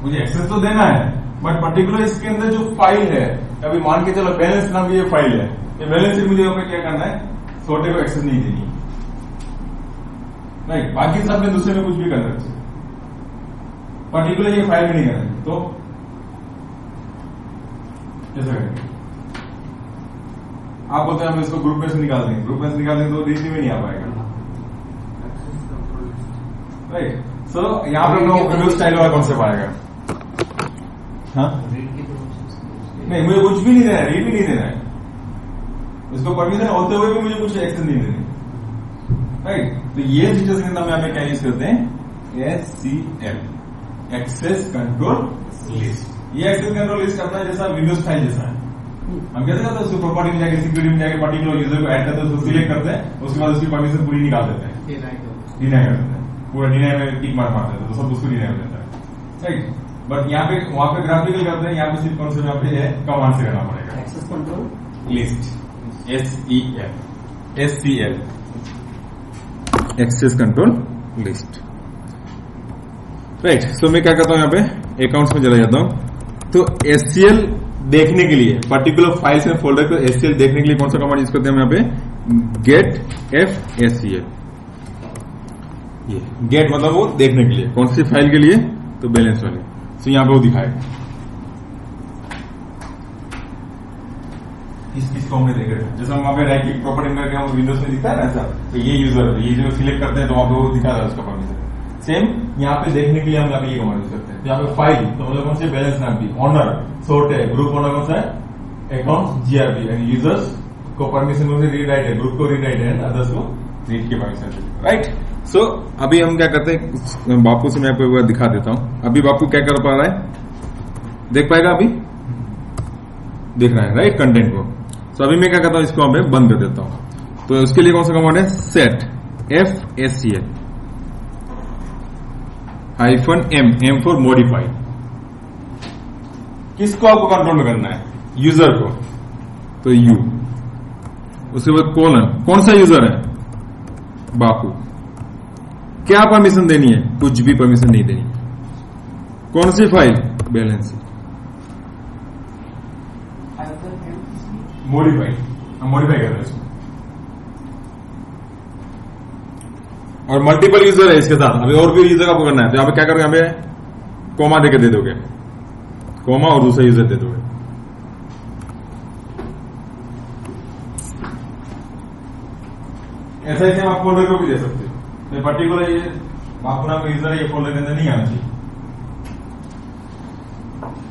मुझे एक्सेस तो देना है, बट पर्टिकुलर इसके अंदर जो फाइल है, अभी मान के चलो बैलेंस नाम की ये फाइल है, ये बैलेंस शीट मुझे क्या करना है, छोटे को एक्सेस नहीं देनी, राइट। बाकी सब में दूसरे में कुछ भी कर सकते, पर्टिकुलर ये फाइल में नहीं करना। तो कैसे करेंगे? आप बोलते हैं हम इसको ग्रुप में से निकाल देंगे, ग्रुप में से निकाल देंगे तो डिस्ट्री में नहीं आ पाएगा, राइट। सो यहाँ पे विंडो स्टाइल वाला कॉन्सेप्ट आएगा। हाँ, नहीं, मुझे कुछ भी नहीं देना है, रीड भी नहीं देना है, इसको परमिशन होते हुए भी मुझे कुछ एक्सेस नहीं देनी, राइट। तो ये फीचर्स के अंदर हम क्या यूज करते हैं, SCL, एक्सेस कंट्रोल लिस्ट। ये एक्सेस कंट्रोल लिस्ट करता है जैसा विंडोज फाइल जैसा है, हम कैसे करते हैं, उसको प्रॉपर्टी में जाके सिक्योरिटी में जाके पर्टिकुलर यूजर को ऐड करते हैं, उसको सिलेक्ट करते हैं, उसके बाद उसकी परमिशन पूरी निकाल देते हैं, डिनाई कर देते हैं, पूरा डिनाई में टिक मार देते हैं, तो सब उसको डिनाई हो जाता है, राइट। बट यहाँ पे वहां पे ग्राफिकल करते हैं, यहाँ पे सिर्फ कौन सा यहाँ पे है कमांड से करना पड़ेगा। Access control list SCL access control list, right. So मैं क्या करता हूं, यहाँ पे अकाउंट्स में चला जाता हूं। तो SCL देखने के लिए पर्टिकुलर फाइल्स में फोल्डर को SCL देखने के लिए कौन सा कमांड यूज करते हैं हम यहाँ पे, गेट FSCL। ये गेट मतलब वो देखने के लिए, कौन सी फाइल के लिए, तो बैलेंस वाले। तो यहाँ पे वो दिखाएगा किसको हमने देखा है, जैसे हम वहां पे रैंकिंग प्रॉपर्टी में करके हम विंडोज में दिखता है ना ऐसा, तो ये यूजर है, ये जो सिलेक्ट करते हैं तो वहां पे वो दिखा रहा है उसका परमिशन। सेम यहाँ पे देखने के लिए हम यहाँ पे ये कमांड यूज करते हैं। तो यहाँ पे फाइल तो मतलब कौन से बैलेंस नाम की, ऑनर सोर्ट है, ग्रुप ऑनर कौन सा है, अकाउंट GRP, यानी यूजर्स को परमिशन कौन से रीड राइट है, ग्रुप को रीड राइट है, अदर्स को रीड की परमिशन, राइट। सो अभी हम क्या करते हैं, बापू से मैं आपको एक बार दिखा देता हूं। अभी बापू क्या कर पा रहा है, देख पाएगा, अभी देख रहा है, राइट, कंटेंट को। तो अभी मैं क्या करता हूं, इसको मैं बंद कर देता हूं। तो उसके लिए कौन सा कमांड है, set FSCL -M for modify. किसको आपको कंट्रोल में करना है, यूजर को, तो U। उसके बाद कोलन, कौन सा यूजर है, बापू। क्या परमिशन देनी है, कुछ भी परमिशन नहीं देनी। कौन सी फाइल, बैलेंस मॉडिफाई, हम मॉडिफाई कर रहे हैं इसको। और मल्टीपल यूजर है इसके साथ, अभी और भी यूजर आपको करना है, तो यहाँ पे क्या करोगे, हमें कोमा देके दे दोगे, कोमा और दूसरा यूजर दे दोगे। ऐसा ही आप फोल्डर को भी दे सकते हो, तो पर्टिकुलर ये आपको नाम यूजर है, ये फोल्डर के अंदर नहीं आना चाहिए,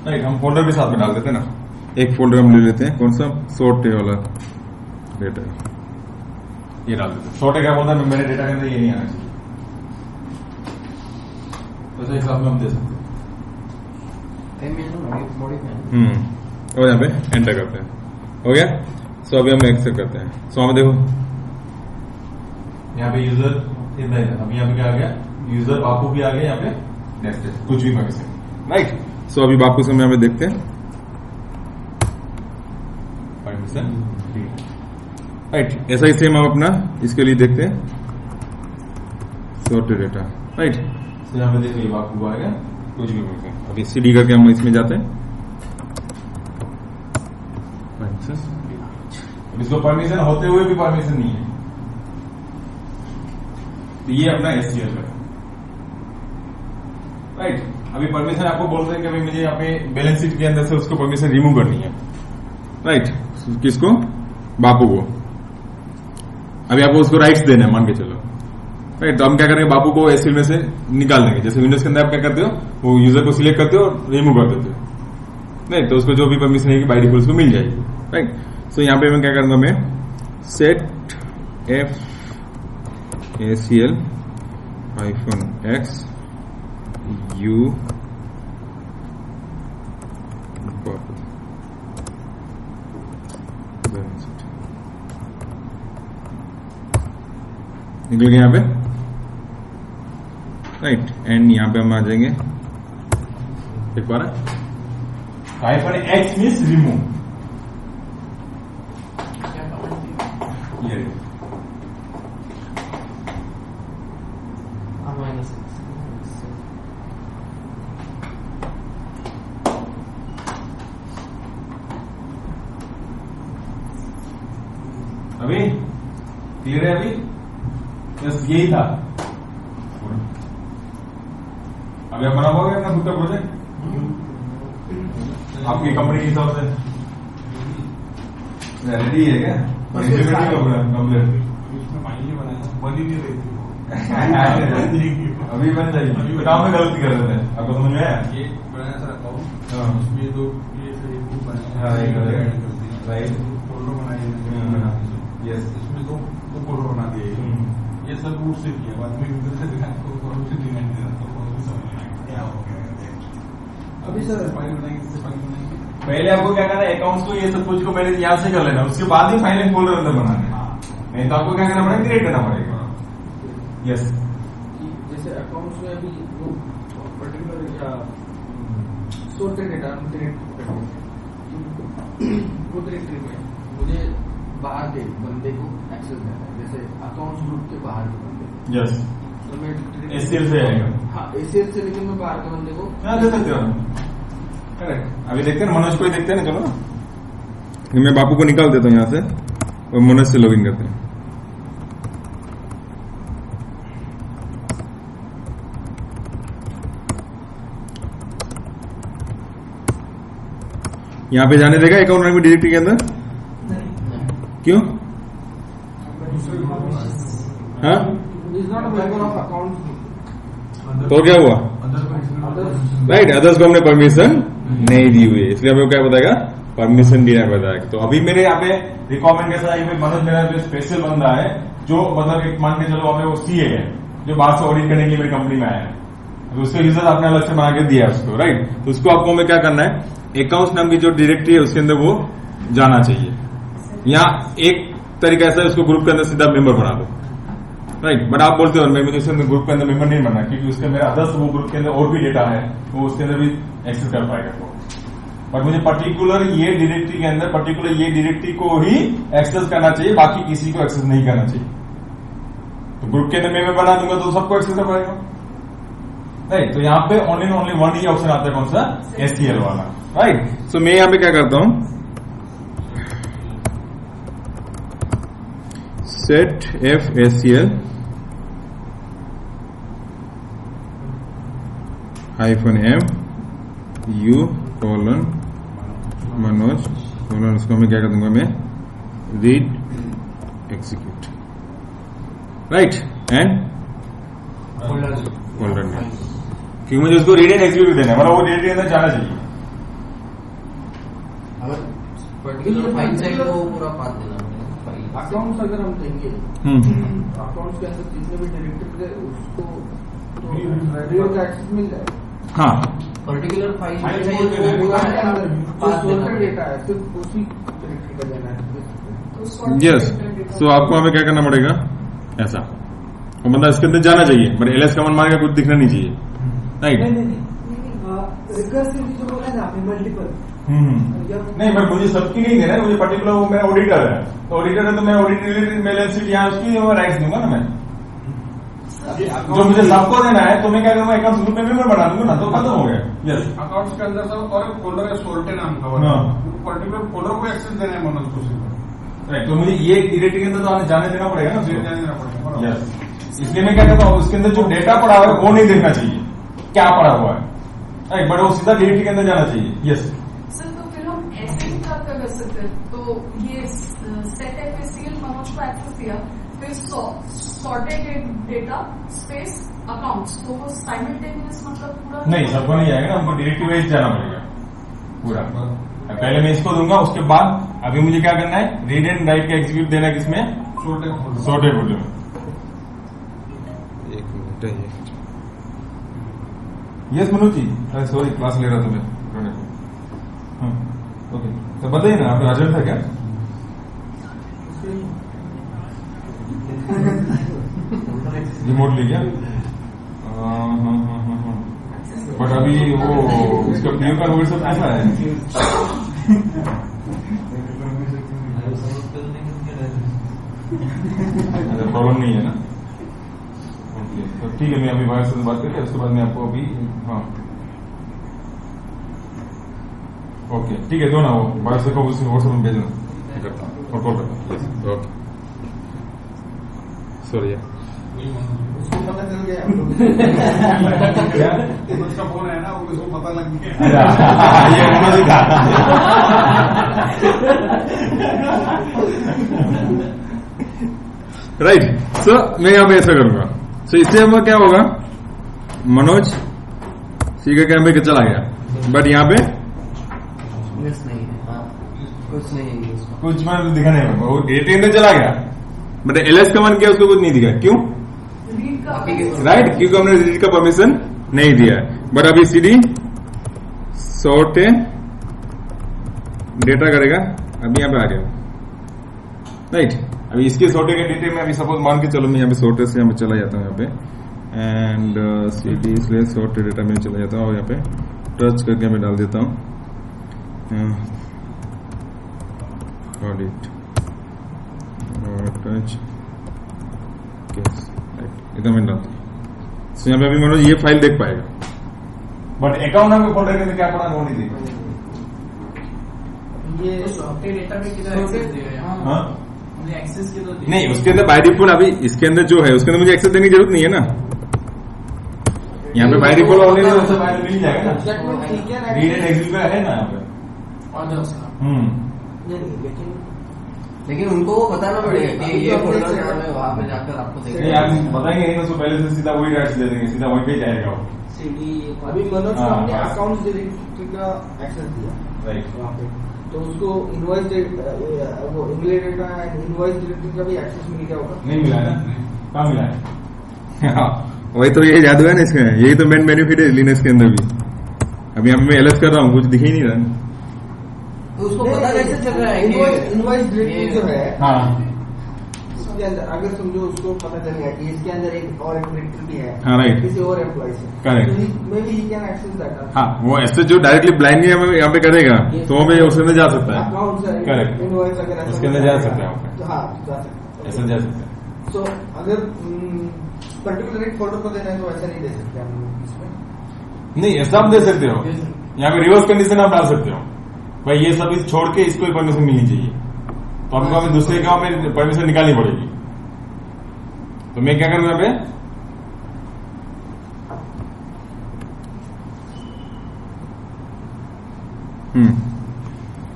राइट। हम फोल्डर भी साथ में डाल देते हैं ना, एक फोल्डर हम ले लेते हैं, कौन सा, सोर्ट वाला डेटा, ये डाल देते हैं। सोर्ट क्या बोलता है, मेरे डेटा के अंदर ये नहीं आना चाहिए, वैसे हिसाब में हम दे सकते हैं। और यहाँ पे एंटर करते हैं, हो गया। सो अभी हम एक्सेप्ट करते हैं। सो हमें देखो यहाँ पे यूजर इतना ही था, अभी यहाँ पे क्या आ गया, यूजर बापू भी आ गया, यहाँ पे नेक्स्ट कुछ भी परमिशन, राइट। सो अभी बापू से हम यहाँ पे देखते हैं, परमिशन, राइट। ऐसा ही सेम हम अपना इसके लिए देखते हैं, सॉर्टेड डेटा, राइट। तो यहाँ पे देखिए बापू आ गया, कुछ भी परमिशन। अभी CD करके हम इसमें जाते हैं, अब इसको परमिशन होते हुए भी परमिशन नहीं है, तो ये अपना SCL है, राइट। अभी परमिशन आपको बोल रहे हैं कि अभी मुझे यहाँ पे बैलेंस शीट के अंदर से उसको परमिशन रिमूव करनी है, राइट। किसको, बापू को। अभी आपको उसको राइट्स देना है, मान के चलो, राइट। तो हम क्या करेंगे, बापू को SCL में से निकाल देंगे। जैसे विंडोज के अंदर आप क्या करते हो, वो यूजर को सिलेक्ट करते हो और रिमूव कर देते हो, राइट। तो उसको जो भी परमिशन है बाय डिफॉल्ट उसको मिल जाएगी, राइट। सो यहाँ पे मैं क्या करूंगा, मैं सेट FSCL -X U निकल गया यहाँ पे, राइट। एंड यहाँ पे हम आ जाएंगे, एक बार -X मीन्स रिमूव, ये अभी क्लियर है, अभी बस यही था। अभी आप बना पाओगे अपना खुद का प्रोजेक्ट आपकी कंपनी के हिसाब से, रेडी है क्या, कंप्लीट बनी नहीं रही थी अभी बन जाएगी, तो काम में गलती कर रहे थे, आपको समझ में आया। ये बनाया था अकाउंट, उसमें तो ये ग्रुप बनाया, राइट, फोल्डर बनाए, यस, इसमें तो फोल्डर बना दिए, ये सब रूट से किया, बाद में यूजर से दिखाया तो उसे डिमांड दे रहा, तो समझ में आया क्या हो गया। अभी सर फाइल बनाएंगे, फाइल बनाएंगे पहले आपको क्या करना है, अकाउंट्स को ये सब कुछ को मैंने यहाँ से कर लेना, उसके बाद ही फाइनेंस फोल्डर अंदर बनाना है। नहीं तो आपको क्या करना पड़ेगा, क्रिएट करना पड़ेगा। यस, जैसे अकाउंट्स में अभी वो पर्टिकुलर या सोर्टेड डेटा वो डायरेक्टरी में मुझे बाहर के बंदे को एक्सेस देना है, जैसे अकाउंट्स ग्रुप के बाहर के बंदे। यस, तो मैं एसीएल से आएगा। हाँ, एसीएल से, लेकिन मैं बाहर के बंदे को दे सकते हो। करेक्ट। अभी देखते हैं मनोज को ही देखते हैं ना, चलो ना, मैं बापू को निकाल देता हूँ यहाँ से और मनोज से लॉगिन करते हैं। यहाँ पे जाने देगा अकाउंट में डायरेक्टरी के अंदर? क्यों? हाँ, is not a member of accounts. तो क्या हुआ? राइट, अदर्स को हमने परमिशन नहीं दी हुई है, इसलिए हमें क्या बताएगा, परमिशन देना बताएगा। तो अभी मेरे यहाँ पे रिक्वायरमेंट कैसा है, मनोज मेरा जो स्पेशल बंदा है, जो मतलब एक मान के चलो हमें वो सीए है, जो बाहर से ऑडिट करने के लिए मेरी कंपनी में आया है, तो उसके यूजर आपने अलग से बना के दिया है उसको, राइट। तो उसको आपको हमें क्या करना है, अकाउंट्स नाम की जो डायरेक्टरी है उसके अंदर वो जाना चाहिए। यहाँ एक तरीका ऐसा है, उसको ग्रुप के अंदर सीधा मेंबर बना दो, राइट। बट आप बोलते हो मैं मुझे उसके अंदर ग्रुप के अंदर मेंबर नहीं बनना, क्योंकि उसके मेरा अदर्स वो ग्रुप के अंदर और भी डेटा है, वो उसके अंदर भी एक्सेस कर पाएगा वो। बट मुझे पर्टिकुलर ये डायरेक्टरी के अंदर पर्टिकुलर ये डायरेक्टरी को ही एक्सेस करना चाहिए, बाकी किसी को एक्सेस नहीं करना चाहिए। तो ग्रुप के अंदर मैं बना दूंगा तो सबको एक्सेस कर पाएगा, राइट। तो यहाँ पे ओनली वन ही ऑप्शन आता है, कौन सा, एससीएल वाला, राइट। सो मैं यहाँ पे क्या करता हूं, set F SCL -m u Manoj उसको मैं क्या कर दूंगा, मैं read execute, right, and folder में, क्योंकि मुझे उसको रीड एंड एग्जीक्यूट देना है, मतलब वो डायरेक्टरी के अंदर जाना चाहिए। पर्टिकुलर फाइल साइज को पूरा पाथ देना पड़ेगा। अकाउंट्स अगर हम देंगे, अकाउंट्स के अंदर जितने भी डायरेक्टरी है उसको तो रीड का एक्सेस मिल जाएगा। हाँ, पर्टिकुलर फाइल फाइल साइज बोल को के नहीं, पूरा जो सोर्टेड डेटा है सिर्फ उसी डायरेक्टरी का देना है। यस। सो आपको हमें क्या करना पड़ेगा, ऐसा, और बंदा इसके अंदर जाना चाहिए, बट एलएस कमांड मारेगा कुछ दिखना नहीं चाहिए, राइट। रिकर्सिवली जो बोला ना आपने, मल्टीपल, नहीं, बट मुझे सबकी नहीं देना है, मुझे पर्टिकुलर वो मेरा ऑडिटर है, तो ऑडिटर है तो मैं ऑडिट रिलेटेड बैलेंस शीट यहाँ उसकी राइट्स दूंगा ना मैं, जो मुझे सबको देना है, तो मैं क्या करूंगा, अकाउंट्स ग्रुप में मेंबर बना दूंगा ना, तो खत्म हो गया। यस, अकाउंट्स के अंदर सब और एक फोल्डर है सोल्टे नाम का, पर्टिकुलर फोल्डर को एक्सेस देना है मनोज को सीधा, राइट। तो मुझे ये डायरेक्टरी के अंदर तो जाने देना पड़ेगा ना, देना पड़ेगा। यस। इसलिए मैं क्या कहता हूँ, उसके अंदर जो डेटा पड़ा हुआ है वो नहीं देखना चाहिए, क्या पड़ा हुआ है, राइट, बट वो सीधा डायरेक्टरी के अंदर जाना चाहिए। यस सर, तो फिर हम ऐसे ही क्या कर सकते हैं, तो ये सेट एफएससीएल मनोज को एक्सेस दिया, फिर सॉर्टेड डेटा स्पेस अकाउंट्स, तो वो साइमल्टेनियस मतलब पूरा नहीं, सबको नहीं जाएगा ना, हमको डायरेक्टरी वाइज जाना पड़ेगा पूरा। पहले मैं इसको दूंगा, उसके बाद अभी मुझे क्या करना है, रीड एंड राइट का एग्जीक्यूट देना है, किसमें, सॉर्टेड फोल्डर में। एक minute, yes Manoj ji, sorry class ले रहा था मैं, ओके। तो बताइए ना, आपका अर्जेंट था क्या? रिमोटली क्या? बट अभी वो इसका पीओ का रोल सब कैसा है? प्रॉब्लम नहीं है ना? ओके, तो ठीक है, मैं अभी भाई से बात करके उसके बाद मैं आपको अभी, हाँ ओके ठीक है, दो ना वो भाई से को उसी व्हाट्सएप में भेजना करता हूँ और कॉल करता हूँ। ओके, सॉरी यार, उसको पता चल गया क्या उसका फोन है ना, उसको पता लग गया। ये मनोज था। राइट, सो मैं यहाँ पे ऐसा करूंगा, सो इससे हम क्या होगा, मनोज सीखा क्या पे चला गया, बट यहाँ पे नहीं है, कुछ नहीं है उसमें। कुछ मैं दिखा नहीं होगा, वो डेटा अंदर चला गया, बट एलएस कमांड किया उसको कुछ नहीं दिखा, क्यों, रीड का राइट, क्योंकि हमने रीड का परमिशन नहीं दिया है। बट अभी सीडी सॉर्ट डेटा करेगा। अभी यहाँ पे आ गया, राइट। अभी इसके सॉर्टेड के डिटेल में अभी सपोज मान के चलो मैं यहाँ पे सॉर्टेड से यहाँ पे चला जाता हूँ यहाँ पे and cd slash sorted data में चला जाता हूँ और यहाँ पे टच करके मैं डाल देता हूँ ऑडिट टच इतना मैं डालता हूँ। तो यहाँ पे अभी मनोज ये फाइल देख पाएगा, बट अकाउंट नाम के फोल्डर के अंदर क्या पड़ा वो नहीं देख पाएगा। ये सॉफ्टवेयर डेटा में किधर एक्सेस दे रहे हैं? हाँ मुझे एक्सेस की तो नहीं, उसके अंदर बाय डिफॉल्ट अभी इसके अंदर जो है उसके अंदर मुझे एक्सेस देने की जरूरत नहीं है ना। यहाँ पे बाय डिफॉल्ट ऑनलाइन तो फाइल मिल जाएगा ना, रीड एंड एग्जीक्यूट है ना यहाँ पे। और उसका लेकिन उनको वो बताना पड़ेगा कि ये फोल्डर नाम है, वहाँ पे जाकर आपको नहीं देखना आप बताएंगे नहीं, उसको पहले से सीधा वही डायरेक्ट दे देंगे, सीधा वहीं पे जाएगा वो। सीडी अभी मनोज को हाँ, हमने हाँ। अकाउंट डायरेक्टरी का एक्सेस दिया राइट, वहाँ पे, तो उसको इनवॉइस वो English data and invoice directory का भी एक्सेस मिल गया होगा। नहीं मिला है ना, कहाँ मिला है? हाँ, वही तो ये जादू है ना इसमें, यही तो मेन बेनिफिट है लिनक्स के अंदर भी। अभी हम मैं एलएस कर रहा हूँ, कुछ दिख ही नहीं रहा। तो उसको पता कैसे चल रहा है कि इनवॉइस डायरेक्टरी जो है हाँ उसके अंदर अगर समझो उसको पता चलेगा कि इसके अंदर एक और एक डायरेक्टरी भी है, हाँ, right। किसी और एम्प्लॉय से, Correct। May be he can access that. हाँ, वो ऐसे जो डायरेक्टली ब्लाइंडली यहाँ पे करेगा तो वो भी उसके अंदर जा सकता है। अकाउंट से Correct। इनवॉइस अगर ऐसा उसके अंदर जा सकते हैं आप। तो हाँ जा सकते हैं। ऐसा जा सकता है। तो अगर पर्टिकुलर एक फोल्डर को देना है तो ऐसा नहीं दे सकते हम लोग इसमें। नहीं, ऐसा आप दे सकते हो, यहाँ पे रिवर्स कंडीशन आप डाल सकते हो, भाई ये सब इस छोड़ के इसको परमिशन मिलनी चाहिए, तो आपको हमें दूसरे गांव में परमिशन निकालनी पड़ेगी। तो मैं क्या करूंगा यहाँ पे,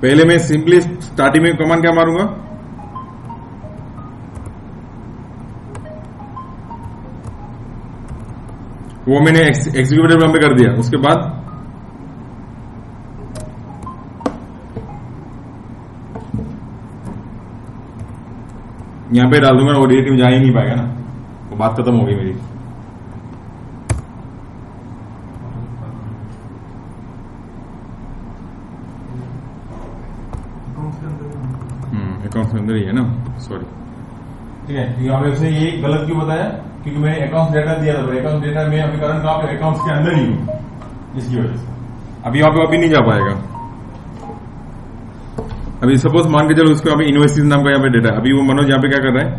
पहले मैं सिंपली स्टार्टिंग में कमांड क्या मारूंगा, वो मैंने एग्जीक्यूटिव नाम पे कर दिया। उसके बाद यहां पे डाल दूंगा, वो डिरेक्टिव जा ही नहीं पाएगा ना, वो बात खत्म हो गई मेरी। अकाउंट के अंदर ही है ना, सॉरी, ठीक है। क्योंकि आपने से ये गलत क्यों बताया, क्योंकि मैंने अकाउंट डेटा दिया था, अकाउंट डेटा में अभी करंट कहां पे, अकाउंट्स के अंदर ही हूं, इसकी वजह से अभी यहाँ पे अभी नहीं जा पाएगा। अभी सपोज मान के चलो उसको अभी इन्वेस्टिस नाम का यहाँ पे डेटा, अभी वो मनोज यहाँ पे क्या कर रहा है,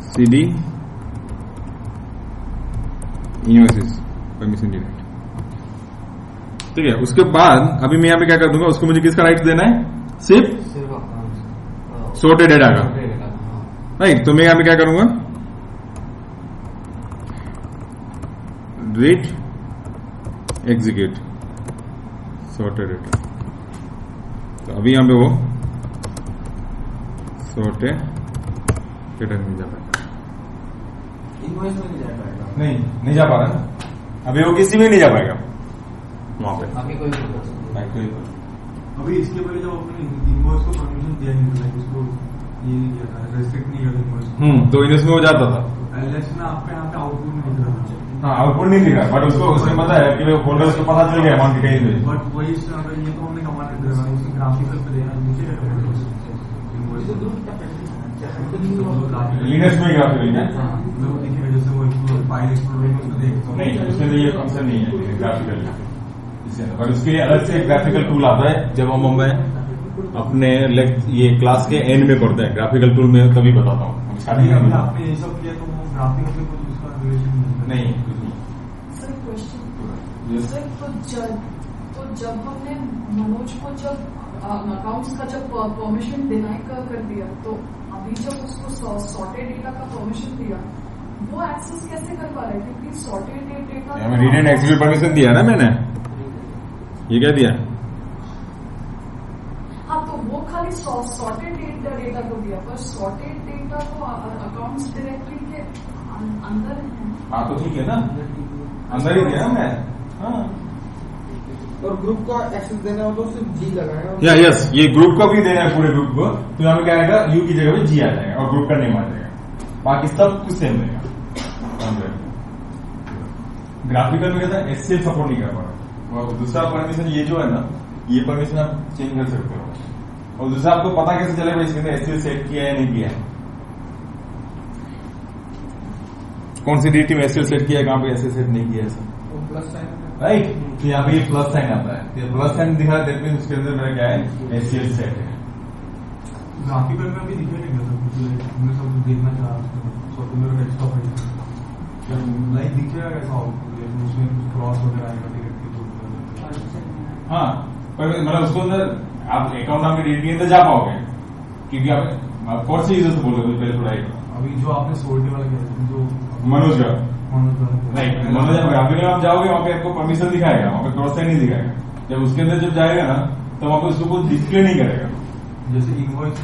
सीडी इन्वेस्टिस परमिशन डिलीट, ठीक है। उसके बाद अभी मैं यहाँ पे क्या कर दूंगा, उसको मुझे किसका राइट देना है, सिर्फ सॉर्टेड डेटा का, राइट। तो मैं यहाँ पे क्या करूंगा, रीड एग्जीक्यूट सॉर्टेड डेटा, तो अभी यहाँ पे वो सॉर्टेड डेटा नहीं जा पाएगा, इनवॉइस में नहीं जा पाएगा। नहीं जा पा रहा ना, अभी वो किसी में नहीं जा पाएगा वहां पे। आगे कोई अभी इसके पहले जब आपने इनवॉइस को परमिशन दिया नहीं था, इसको ये नहीं किया था, रेस्ट्रिक्ट नहीं किया था इनवॉइस, तो इन्वेस्ट में वो जाता था। एलएस में आपके यहाँ पे आउटपुट नहीं दिख रहा था, हाँ, आउटपुट नहीं दिखा, बट उसको उसने पता है कि वो फोल्डर उसको पता चल गया मान के कहीं से। बट वही इसमें अगर ये तो हमने कमांड दिया, उसके ग्राफिकल पे देना नीचे लिनक्स में ग्राफिकल है, देखिए जैसे वो फाइल एक्सप्लोर नहीं उसमें ये फंक्शन नहीं है ग्राफिकल, पर उसके लिए अलग से ग्राफिकल टूल आता है, जब हम अपने ये क्लास के एंड में पढ़ते हैं ग्राफिकल टूल में, तभी बताता हूँ। आपने ये सब किया तो वो ग्राफिकल से कुछ उसका रिलेशन नहीं। सर क्वेश्चन सर, तो जब हमने मनोज को जब अकाउंट्स का जब परमिशन डिनाई कर दिया, तो अभी जब उसको सॉर्टेड डेटा का परमिशन दिया, वो एक्सेस कैसे कर पा रहा है, क्योंकि sorted data read and execute permission दिया ना मैंने, ये क्या दिया, हाँ, तो वो खाली सॉर्टेड डेटा को दिया, पर सॉर्टेड डेटा तो अकाउंट्स डायरेक्टरी के अंदर है। हाँ तो ठीक है ना, अंदर ही दिया मैं। हाँ, और ग्रुप का एक्सेस देना हो तो सिर्फ जी लगाएगा। यस, ये ग्रुप का भी देना है पूरे ग्रुप को, तो यहाँ पे क्या आएगा, यू की जगह पे जी आ जाएगा और ग्रुप का नेम आ जाएगा, बाकी सब कुछ सेम रहेगा। ग्राफिकल में कहता है एससीएल सपोर्ट नहीं कर पा रहा, और दूसरा परमिशन ये जो है ना, ये परमिशन आप चेंज कर सकते हो। और दूसरा आपको पता कैसे चलेगा इसके अंदर एसएल सेट किया है नहीं किया है, कौन सी डिरेक्टिव में एसएल सेट किया है, कहां पे एसएल सेट नहीं किया है, प्लस साइन राइट। तो यहाँ पे ये प्लस साइन आता है, तो प्लस साइन दिखा रहा है, दैट मींस उसके अंदर मेरा क्या है, एसएल सेट है। ग्राफिकल में भी दिखेगा क्या सब कुछ, हमने सब कुछ देखना चाहा सॉफ्टवेयर मेरा डेस्कटॉप है लाइक दिखेगा कैसा आउटपुट, उसमें कुछ क्रॉस वगैरह आएगा डायरेक्टली तो हाँ, पर मतलब उसको अंदर आप अकाउंट नाम की डिरेक्टरी के अंदर जा पाओगे, क्योंकि आप कौन से यूजर से बोल रहे हो पहले थोड़ा एक अभी जो आपने सोल्टे वाला किया जो मनोज का मनोज राइट, मनोज ग्राफिकल में आप जाओगे वहाँ पे आपको परमिशन दिखाएगा, वहाँ पे क्रॉस साइन नहीं दिखाएगा। जब उसके अंदर जब जाएगा ना तो वहाँ पे उसको कुछ डिस्प्ले नहीं करेगा। जैसे इनवॉइस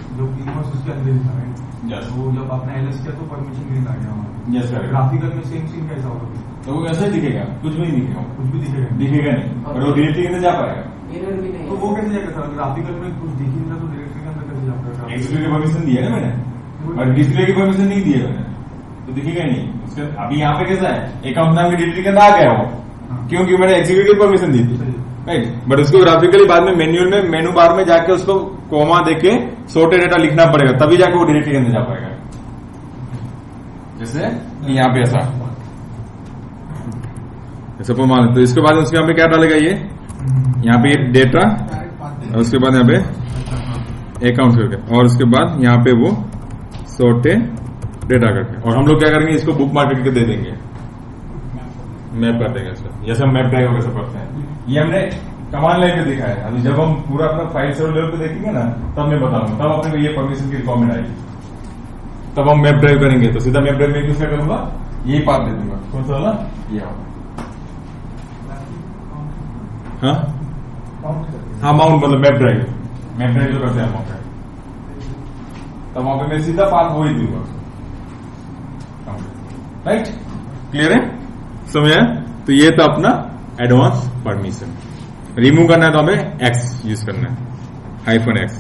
उसके अंदर दिखा है Yes. वो जब आपने एलएस किया तो परमिशन नहीं आ गया हमारा। यस करेगा, ग्राफिकल में सेम सीन कैसा होगा, तो वो ऐसे ही दिखेगा, कुछ भी नहीं दिखेगा, कुछ भी दिखेगा दिखेगा नहीं, और वो डिरेक्टरी के अंदर जा पाएगा। एरर भी नहीं तो वो कैसे जाएगा सर, ग्राफिकल में कुछ दिख नहीं रहा तो डायरेक्टरी के अंदर कैसे जाएगा? एक्सप्ले की परमिशन दी है ना मैंने, और डिस्प्ले की परमिशन नहीं दी है मैंने, तो दिखेगा नहीं उसके। अभी यहाँ पे कैसा है, अकाउंट नाम की डिरेक्टरी के अंदर आ गया वो, क्योंकि मैंने एग्जीक्यूटिव की परमिशन दी थी, राइट। बट उसको ग्राफिकली बाद में मेन्यू में मेनू बार में जाके उसको कोमा देके सोर्टेड डेटा लिखना पड़ेगा, तभी जाके वो डिरेक्टरी के अंदर जा पाएगा। जैसे यहाँ पे ऐसा मान, तो इसके बाद उसके यहाँ पे क्या डालेगा, ये यहाँ पे डेटा, और उसके बाद यहाँ पे अकाउंट करके, और उसके बाद यहाँ पे वो सोर्टेड डेटा करके, और हम लोग क्या करेंगे, इसको बुक मार्क करके दे देंगे, मैप कर देंगे इसको, जैसे हम मैप ड्राइव वगैरह करते हैं। ये हमने कमांड लाइन पे दिखाया है। अभी जब हम पूरा अपना फाइल सर्वर लेवल पे देखेंगे ना, तब मैं बताऊंगा, तब अपने को ये परमिशन की रिक्वायरमेंट आएगी, तब हम मैप ड्राइव करेंगे। तो सीधा मैप ड्राइव में किसका करूंगा, यही पाथ दे दूंगा, कौन सा वाला, ये हाँ हाँ माउंट, मतलब मैप ड्राइव जो करते हैं वहां पे, तब वहां पे मैं सीधा पाथ वो ही दूंगा, राइट। क्लियर है, समझ आया? तो ये था अपना एडवांस परमिशन। रिमूव करना है तो हमें एक्स यूज करना है, -X।